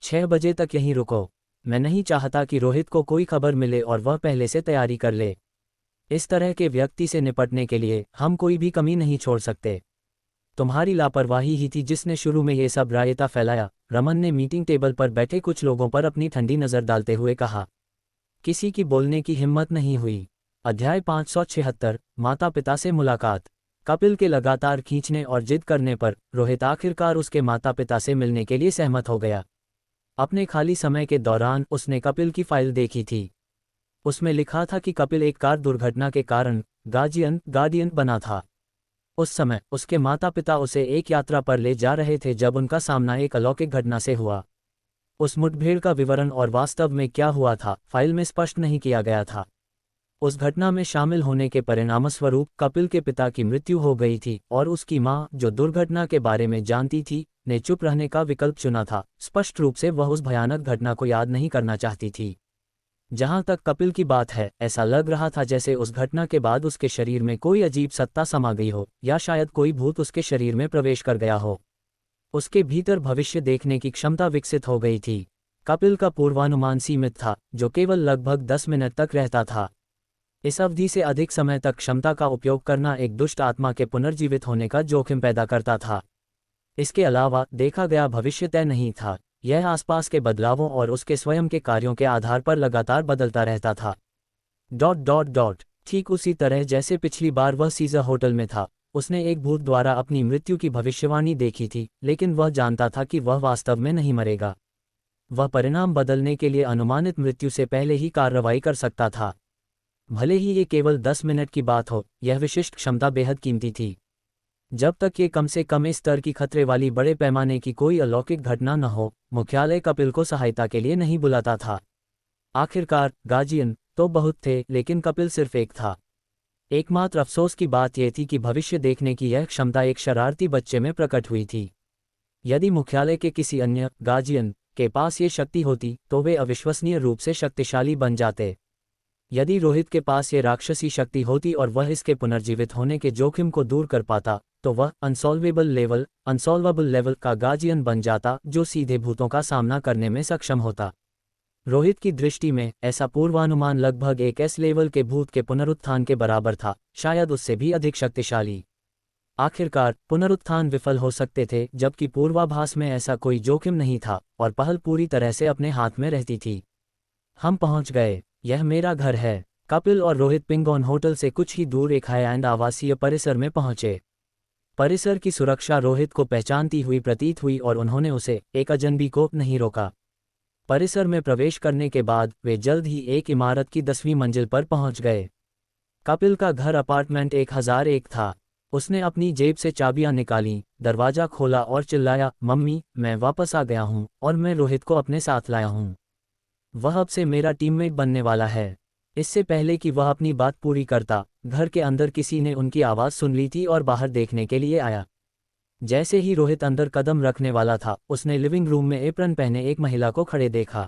6 बजे तक यहीं रुको। मैं नहीं चाहता कि रोहित को कोई खबर मिले और वह पहले से तैयारी कर ले। इस तरह के व्यक्ति से निपटने के लिए हम कोई भी कमी नहीं छोड़ सकते। तुम्हारी लापरवाही ही थी जिसने शुरू में ये सब रायता फैलाया, रमन ने मीटिंग टेबल पर बैठे कुछ लोगों पर अपनी ठंडी नज़र डालते हुए कहा। किसी की बोलने की हिम्मत नहीं हुई। अध्याय 576 माता पिता से मुलाकात। कपिल के लगातार खींचने और जिद करने पर रोहित आखिरकार उसके माता पिता से मिलने के लिए सहमत हो गया। अपने खाली समय के दौरान उसने कपिल की फाइल देखी थी। उसमें लिखा था कि कपिल एक कार दुर्घटना के कारण गार्डियन बना था। उस समय उसके माता पिता उसे एक यात्रा पर ले जा रहे थे जब उनका सामना एक अलौकिक घटना से हुआ। उस मुठभेड़ का विवरण और वास्तव में क्या हुआ था फाइल में स्पष्ट नहीं किया गया था। उस घटना में शामिल होने के परिणामस्वरूप कपिल के पिता की मृत्यु हो गई थी और उसकी मां, जो दुर्घटना के बारे में जानती थी, ने चुप रहने का विकल्प चुना था। स्पष्ट रूप से वह उस भयानक घटना को याद नहीं करना चाहती थी। जहां तक कपिल की बात है, ऐसा लग रहा था जैसे उस घटना के बाद उसके शरीर में कोई अजीब सत्ता समा गई हो, या शायद कोई भूत उसके शरीर में प्रवेश कर गया हो। उसके भीतर भविष्य देखने की क्षमता विकसित हो गई थी। कपिल का पूर्वानुमान सीमित था, जो केवल लगभग 10 मिनट तक रहता था। इस अवधि से अधिक समय तक क्षमता का उपयोग करना एक दुष्ट आत्मा के पुनर्जीवित होने का जोखिम पैदा करता था। इसके अलावा देखा गया भविष्य तय नहीं था। यह आसपास के बदलावों और उसके स्वयं के कार्यों के आधार पर लगातार बदलता रहता था। ... ठीक उसी तरह जैसे पिछली बार वह सीजर होटल में था, उसने एक भूत द्वारा अपनी मृत्यु की भविष्यवाणी देखी थी, लेकिन वह जानता था कि वह वास्तव में नहीं मरेगा। वह परिणाम बदलने के लिए अनुमानित मृत्यु से पहले ही कार्रवाई कर सकता था। भले ही ये केवल 10 मिनट की बात हो, यह विशिष्ट क्षमता बेहद कीमती थी। जब तक ये कम से कम इस स्तर की खतरे वाली बड़े पैमाने की कोई अलौकिक घटना न हो, मुख्यालय कपिल को सहायता के लिए नहीं बुलाता था। आखिरकार गार्जियन तो बहुत थे, लेकिन कपिल सिर्फ एक था। एकमात्र अफसोस की बात यह थी कि भविष्य देखने की यह क्षमता एक शरारती बच्चे में प्रकट हुई थी। यदि मुख्यालय के किसी अन्य गार्जियन के पास ये शक्ति होती तो वे अविश्वसनीय रूप से शक्तिशाली बन जाते। यदि रोहित के पास ये राक्षसी शक्ति होती और वह इसके पुनर्जीवित होने के जोखिम को दूर कर पाता, तो वह अनसॉल्वेबल लेवल का गार्जियन बन जाता जो सीधे भूतों का सामना करने में सक्षम होता। रोहित की दृष्टि में ऐसा पूर्वानुमान लगभग एक एस लेवल के भूत के पुनरुत्थान के बराबर था, शायद उससे भी अधिक शक्तिशाली। आखिरकार पुनरुत्थान विफल हो सकते थे, जबकि पूर्वाभास में ऐसा कोई जोखिम नहीं था और पहल पूरी तरह से अपने हाथ में रहती थी। हम पहुंच गए। यह मेरा घर है। कपिल और रोहित पिंगोन होटल से कुछ ही दूर एक हाई एंड आवासीय परिसर में पहुंचे। परिसर की सुरक्षा रोहित को पहचानती हुई प्रतीत हुई और उन्होंने उसे, एक अजनबी को, नहीं रोका। परिसर में प्रवेश करने के बाद वे जल्द ही एक इमारत की 10वीं मंजिल पर पहुंच गए। कपिल का घर अपार्टमेंट 1001 था। उसने अपनी जेब से चाबियां निकालीं, दरवाजा खोला और चिल्लाया, मम्मी, मैं वापस आ गया हूं और मैं रोहित को अपने साथ लाया हूं। वह अब से मेरा टीममेट बनने वाला है। इससे पहले कि वह अपनी बात पूरी करता, घर के अंदर किसी ने उनकी आवाज़ सुन ली थी और बाहर देखने के लिए आया। जैसे ही रोहित अंदर कदम रखने वाला था, उसने लिविंग रूम में एप्रन पहने एक महिला को खड़े देखा।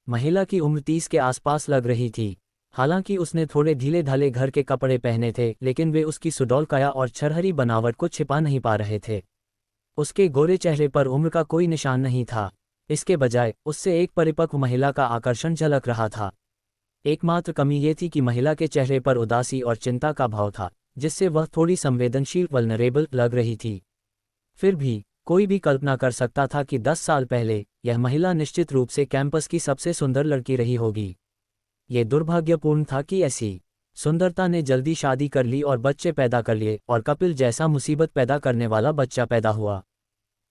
महिला की उम्र 30 के आसपास लग रही थी। हालांकि उसने थोड़े ढीले ढाले घर के कपड़े पहने थे, लेकिन वे उसकी सुडौल काया और छरहरी बनावट को छिपा नहीं पा रहे थे। उसके गोरे चेहरे पर उम्र का कोई निशान नहीं था। इसके बजाय उससे एक परिपक्व महिला का आकर्षण झलक रहा था। एकमात्र कमी ये थी कि महिला के चेहरे पर उदासी और चिंता का भाव था, जिससे वह थोड़ी संवेदनशील वल्नरेबल लग रही थी। फिर भी कोई भी कल्पना कर सकता था कि 10 साल पहले यह महिला निश्चित रूप से कैंपस की सबसे सुंदर लड़की रही होगी। ये दुर्भाग्यपूर्ण था कि ऐसी सुंदरता ने जल्दी शादी कर ली और बच्चे पैदा कर लिए, और कपिल जैसा मुसीबत पैदा करने वाला बच्चा पैदा हुआ।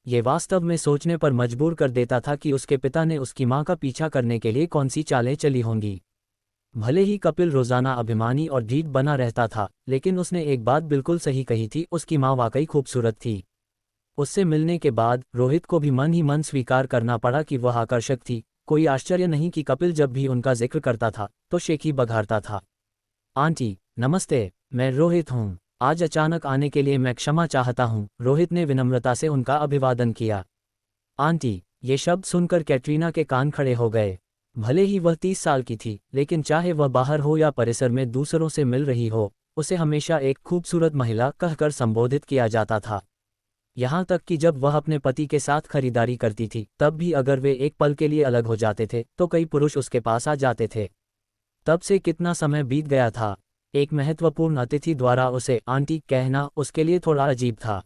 ये वास्तव में सोचने पर मजबूर कर देता था कि उसके पिता ने उसकी मां का पीछा करने के लिए कौन सी चालें चली होंगी। भले ही कपिल रोजाना अभिमानी और ढीठ बना रहता था, लेकिन उसने एक बात बिल्कुल सही कही थी, उसकी मां वाकई खूबसूरत थी। उससे मिलने के बाद रोहित को भी मन ही मन स्वीकार करना पड़ा कि वह आकर्षक थी। कोई आश्चर्य नहीं कि कपिल जब भी उनका जिक्र करता था तो शेखी बघारता था। आंटी नमस्ते, मैं रोहित हूँ। आज अचानक आने के लिए मैं क्षमा चाहता हूँ। रोहित ने विनम्रता से उनका अभिवादन किया। आंटी, ये शब्द सुनकर कैटरीना के कान खड़े हो गए। भले ही वह 30 साल की थी, लेकिन चाहे वह बाहर हो या परिसर में दूसरों से मिल रही हो, उसे हमेशा एक खूबसूरत महिला कहकर संबोधित किया जाता था। यहाँ तक कि जब वह अपने पति के साथ खरीदारी करती थी, तब भी अगर वे एक पल के लिए अलग हो जाते थे तो कई पुरुष उसके पास आ जाते थे। तब से कितना समय बीत गया था। एक महत्वपूर्ण अतिथि द्वारा उसे आंटी कहना उसके लिए थोड़ा अजीब था।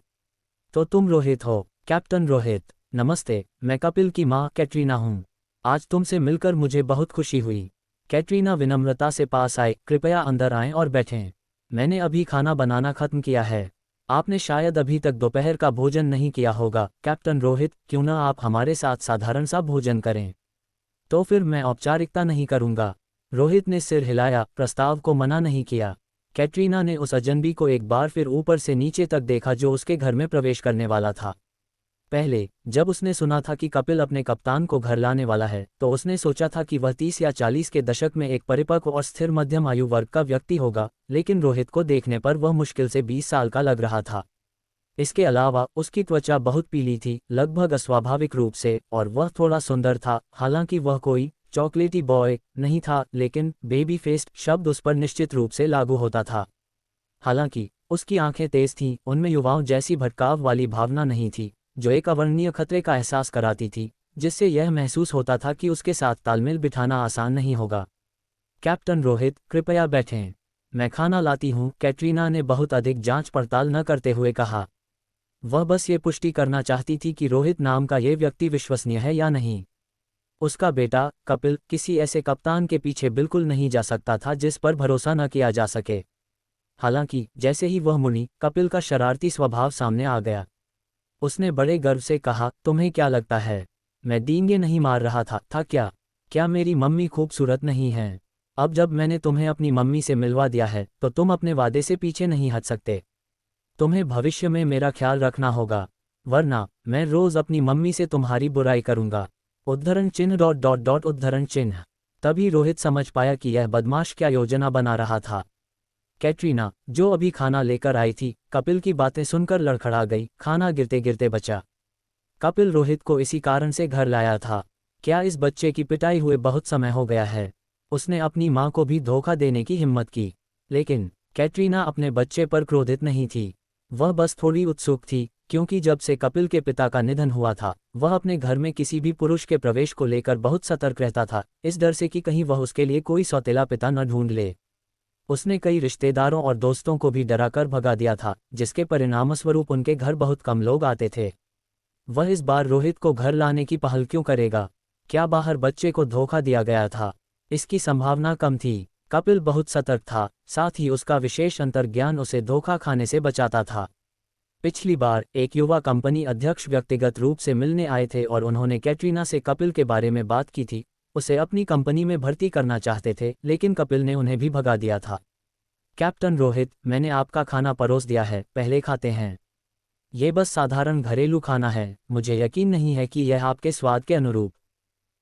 तो तुम रोहित हो? कैप्टन रोहित, नमस्ते, मैं कपिल की माँ कैटरीना हूँ। आज तुमसे मिलकर मुझे बहुत खुशी हुई। कैटरीना विनम्रता से पास आए। कृपया अंदर आएं और बैठें। मैंने अभी खाना बनाना खत्म किया है। आपने शायद अभी तक दोपहर का भोजन नहीं किया होगा। कैप्टन रोहित, क्यों ना आप हमारे साथ साधारण सा भोजन करें? तो फिर मैं औपचारिकता नहीं करूँगा। रोहित ने सिर हिलाया, प्रस्ताव को मना नहीं किया। कैटरीना ने उस अजनबी को एक बार फिर ऊपर से नीचे तक देखा जो उसके घर में प्रवेश करने वाला था। पहले जब उसने सुना था कि कपिल अपने कप्तान को घर लाने वाला है, तो उसने सोचा था कि वह 30 या 40 के दशक में एक परिपक्व और स्थिर मध्यम आयु वर्ग का व्यक्ति होगा, लेकिन रोहित को देखने पर वह मुश्किल से 20 साल का लग रहा था। इसके अलावा उसकी त्वचा बहुत पीली थी, लगभग अस्वाभाविक रूप से, और वह थोड़ा सुंदर था। हालांकि वह कोई चॉकलेटी बॉय नहीं था, लेकिन बेबी फेस्ड शब्द उस पर निश्चित रूप से लागू होता था। हालांकि उसकी आंखें तेज थीं, उनमें युवाओं जैसी भटकाव वाली भावना नहीं थी, जो एक अवर्णनीय खतरे का एहसास कराती थी, जिससे यह महसूस होता था कि उसके साथ तालमेल बिठाना आसान नहीं होगा। कैप्टन रोहित, कृपया बैठें, मैं खाना लाती हूँ, कैटरीना ने बहुत अधिक जांच पड़ताल न करते हुए कहा। वह बस ये पुष्टि करना चाहती थी कि रोहित नाम का ये व्यक्ति विश्वसनीय है या नहीं। उसका बेटा कपिल किसी ऐसे कप्तान के पीछे बिल्कुल नहीं जा सकता था जिस पर भरोसा न किया जा सके। हालांकि जैसे ही वह मुड़ी, कपिल का शरारती स्वभाव सामने आ गया। उसने बड़े गर्व से कहा, तुम्हें क्या लगता है मैं डींगे नहीं मार रहा था क्या? क्या मेरी मम्मी खूबसूरत नहीं है? अब जब मैंने तुम्हें अपनी मम्मी से मिलवा दिया है, तो तुम अपने वादे से पीछे नहीं हट सकते। तुम्हें भविष्य में मेरा ख्याल रखना होगा, वरना मैं रोज अपनी मम्मी से तुम्हारी बुराई करूंगा। उद्धरण चिन्ह डॉट डॉट डॉट उद्धरण चिन्ह। तभी रोहित समझ पाया कि यह बदमाश क्या योजना बना रहा था। कैटरीना, जो अभी खाना लेकर आई थी, कपिल की बातें सुनकर लड़खड़ा गई। खाना गिरते गिरते बचा। कपिल रोहित को इसी कारण से घर लाया था। क्या इस बच्चे की पिटाई हुए बहुत समय हो गया है? उसने अपनी मां को भी धोखा देने की हिम्मत की। लेकिन कैटरीना अपने बच्चे पर क्रोधित नहीं थी। वह बस थोड़ी उत्सुक थी, क्योंकि जब से कपिल के पिता का निधन हुआ था, वह अपने घर में किसी भी पुरुष के प्रवेश को लेकर बहुत सतर्क रहता था, इस डर से कि कहीं वह उसके लिए कोई सौतेला पिता न ढूंढ ले। उसने कई रिश्तेदारों और दोस्तों को भी डराकर भगा दिया था, जिसके परिणामस्वरूप उनके घर बहुत कम लोग आते थे। वह इस बार रोहित को घर लाने की पहल क्यों करेगा? क्या बाहर बच्चे को धोखा दिया गया था? इसकी संभावना कम थी। कपिल बहुत सतर्क था, साथ ही उसका विशेष अंतर्ज्ञान उसे धोखा खाने से बचाता था। पिछली बार एक युवा कंपनी अध्यक्ष व्यक्तिगत रूप से मिलने आए थे और उन्होंने कैटरीना से कपिल के बारे में बात की थी। उसे अपनी कंपनी में भर्ती करना चाहते थे, लेकिन कपिल ने उन्हें भी भगा दिया था। कैप्टन रोहित, मैंने आपका खाना परोस दिया है, पहले खाते हैं। ये बस साधारण घरेलू खाना है, मुझे यकीन नहीं है कि यह आपके स्वाद के अनुरूप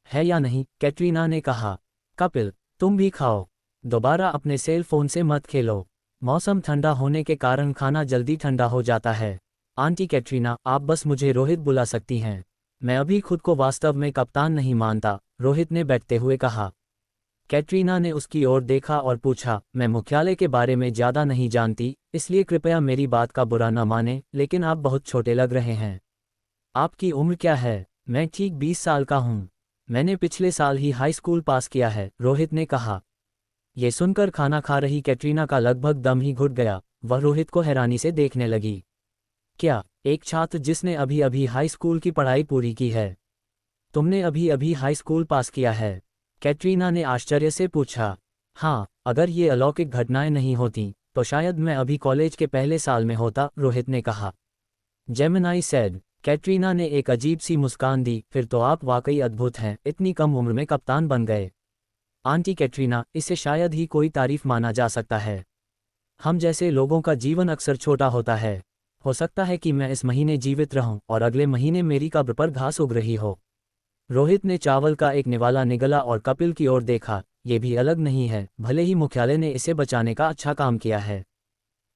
है या नहीं, कैटरीना ने कहा। कपिल, तुम भी खाओ। दोबारा अपने सेल फोन से मत खेलो। मौसम ठंडा होने के कारण खाना जल्दी ठंडा हो जाता है। आंटी कैटरीना, आप बस मुझे रोहित बुला सकती हैं। मैं अभी खुद को वास्तव में कप्तान नहीं मानता, रोहित ने बैठते हुए कहा। कैटरीना ने उसकी ओर देखा और पूछा, मैं मुख्यालय के बारे में ज़्यादा नहीं जानती, इसलिए कृपया मेरी बात का बुरा न माने, लेकिन आप बहुत छोटे लग रहे हैं। आपकी उम्र क्या है? मैं ठीक 20 साल का हूँ। मैंने पिछले साल ही हाई स्कूल पास किया है, रोहित ने कहा। ये सुनकर खाना खा रही कैटरीना का लगभग दम ही घुट गया। वह रोहित को हैरानी से देखने लगी। क्या, एक छात्र जिसने अभी अभी हाई स्कूल की पढ़ाई पूरी की है? तुमने अभी अभी हाई स्कूल पास किया है? कैटरीना ने आश्चर्य से पूछा। हाँ, अगर ये अलौकिक घटनाएं नहीं होती, तो शायद मैं अभी कॉलेज के पहले साल में होता, रोहित ने कहा। Gemini said. कैटरीना ने एक अजीब सी मुस्कान दी। फिर तो आप वाकई अद्भुत हैं, इतनी कम उम्र में कप्तान बन गए। आंटी कैटरीना, इसे शायद ही कोई तारीफ माना जा सकता है। हम जैसे लोगों का जीवन अक्सर छोटा होता है। हो सकता है कि मैं इस महीने जीवित रहूं और अगले महीने मेरी कब्र पर घास उग रही हो। रोहित ने चावल का एक निवाला निगला और कपिल की ओर देखा। ये भी अलग नहीं है, भले ही मुख्यालय ने इसे बचाने का अच्छा काम किया है,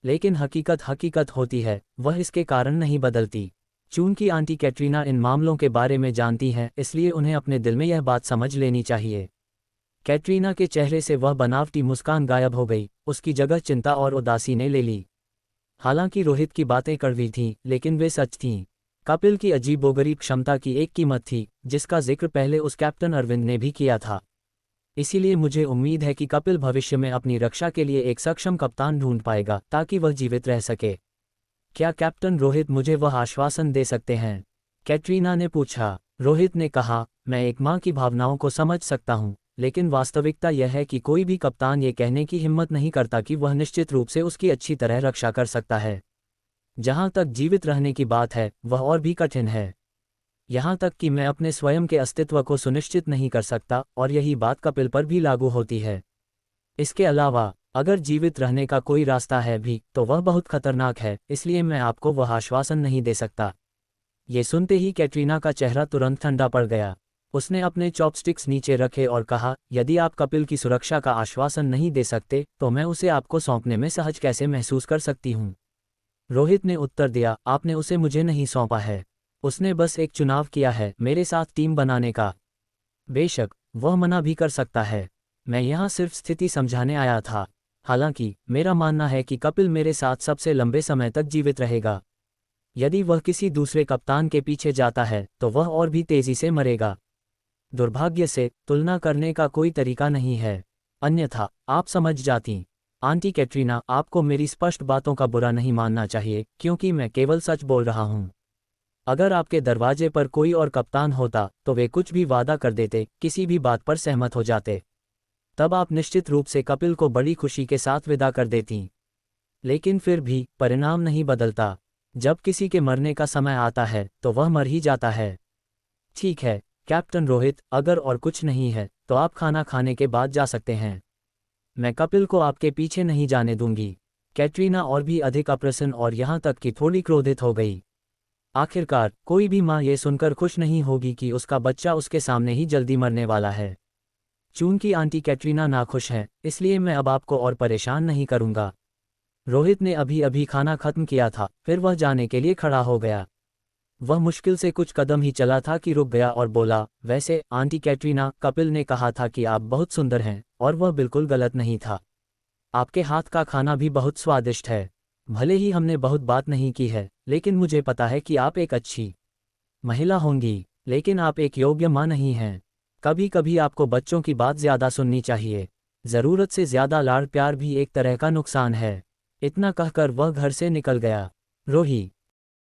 लेकिन हकीकत हकीकत होती है, वह इसके कारण नहीं बदलती। चूंकि आंटी कैटरीना इन मामलों के बारे में जानती हैं, इसलिए उन्हें अपने दिल में यह बात समझ लेनी चाहिए। कैटरीना के चेहरे से वह बनावटी मुस्कान गायब हो गई, उसकी जगह चिंता और उदासी ने ले ली। हालांकि रोहित की बातें कड़वी थीं, लेकिन वे सच थीं। कपिल की अजीबोगरीब क्षमता की एक कीमत थी, जिसका जिक्र पहले उस कैप्टन अरविंद ने भी किया था। इसीलिए मुझे उम्मीद है कि कपिल भविष्य में अपनी रक्षा के लिए एक सक्षम कप्तान ढूंढ पाएगा, ताकि वह जीवित रह सके। क्या कैप्टन रोहित मुझे वह आश्वासन दे सकते हैं? कैटरीना ने पूछा। रोहित ने कहा, मैं एक माँ की भावनाओं को समझ सकता हूँ, लेकिन वास्तविकता यह है कि कोई भी कप्तान ये कहने की हिम्मत नहीं करता कि वह निश्चित रूप से उसकी अच्छी तरह रक्षा कर सकता है। जहाँ तक जीवित रहने की बात है, वह और भी कठिन है। यहाँ तक कि मैं अपने स्वयं के अस्तित्व को सुनिश्चित नहीं कर सकता, और यही बात कपिल पर भी लागू होती है। इसके अलावा, अगर जीवित रहने का कोई रास्ता है भी, तो वह बहुत खतरनाक है, इसलिए मैं आपको वह आश्वासन नहीं दे सकता। ये सुनते ही कैटरीना का चेहरा तुरंत ठंडा पड़ गया। उसने अपने चॉपस्टिक्स नीचे रखे और कहा, यदि आप कपिल की सुरक्षा का आश्वासन नहीं दे सकते, तो मैं उसे आपको सौंपने में सहज कैसे महसूस कर सकती हूँ? रोहित ने उत्तर दिया, आपने उसे मुझे नहीं सौंपा है। उसने बस एक चुनाव किया है, मेरे साथ टीम बनाने का। बेशक, वह मना भी कर सकता है। मैं यहाँ सिर्फ स्थिति समझाने आया था। हालांकि, मेरा मानना है कि कपिल मेरे साथ सबसे लंबे समय तक जीवित रहेगा। यदि वह किसी दूसरे कप्तान के पीछे जाता है, तो वह और भी तेजी से मरेगा। दुर्भाग्य से, तुलना करने का कोई तरीका नहीं है। अन्यथा, आप समझ जाती। आंटी कैटरीना, आपको मेरी स्पष्ट बातों का बुरा नहीं मानना चाहिए, क्योंकि मैं केवल सच बोल रहा हूँ। अगर आपके दरवाजे पर कोई और कप्तान होता, तो वे कुछ भी वादा कर देते, किसी भी बात पर सहमत हो जाते। तब आप निश्चित रूप से कपिल को बड़ी खुशी के साथ विदा कर देतीं। लेकिन फिर भी, परिणाम नहीं बदलता। जब किसी के मरने का समय आता है, तो वह मर ही जाता है। ठीक है, कैप्टन रोहित, अगर और कुछ नहीं है, तो आप खाना खाने के बाद जा सकते हैं। मैं कपिल को आपके पीछे नहीं जाने दूंगी। कैटरीना और भी अधिक अप्रसन्न और यहाँ तक कि थोड़ी क्रोधित हो गई। आखिरकार, कोई भी माँ ये सुनकर खुश नहीं होगी कि उसका बच्चा उसके सामने ही जल्दी मरने वाला है। चूंकि आंटी कैटरीना नाखुश हैं, इसलिए मैं अब आपको और परेशान नहीं करूंगा। रोहित ने अभी अभी खाना खत्म किया था, फिर वह जाने के लिए खड़ा हो गया। वह मुश्किल से कुछ कदम ही चला था कि रुक गया और बोला, वैसे आंटी कैटरीना, कपिल ने कहा था कि आप बहुत सुंदर हैं, और वह बिल्कुल गलत नहीं था। आपके हाथ का खाना भी बहुत स्वादिष्ट है। भले ही हमने बहुत बात नहीं की है, लेकिन मुझे पता है कि आप एक अच्छी महिला होंगी, लेकिन आप एक योग्य माँ नहीं हैं। कभी कभी आपको बच्चों की बात ज़्यादा सुननी चाहिए। ज़रूरत से ज़्यादा लाड़ प्यार भी एक तरह का नुकसान है। इतना कहकर वह घर से निकल गया। रोही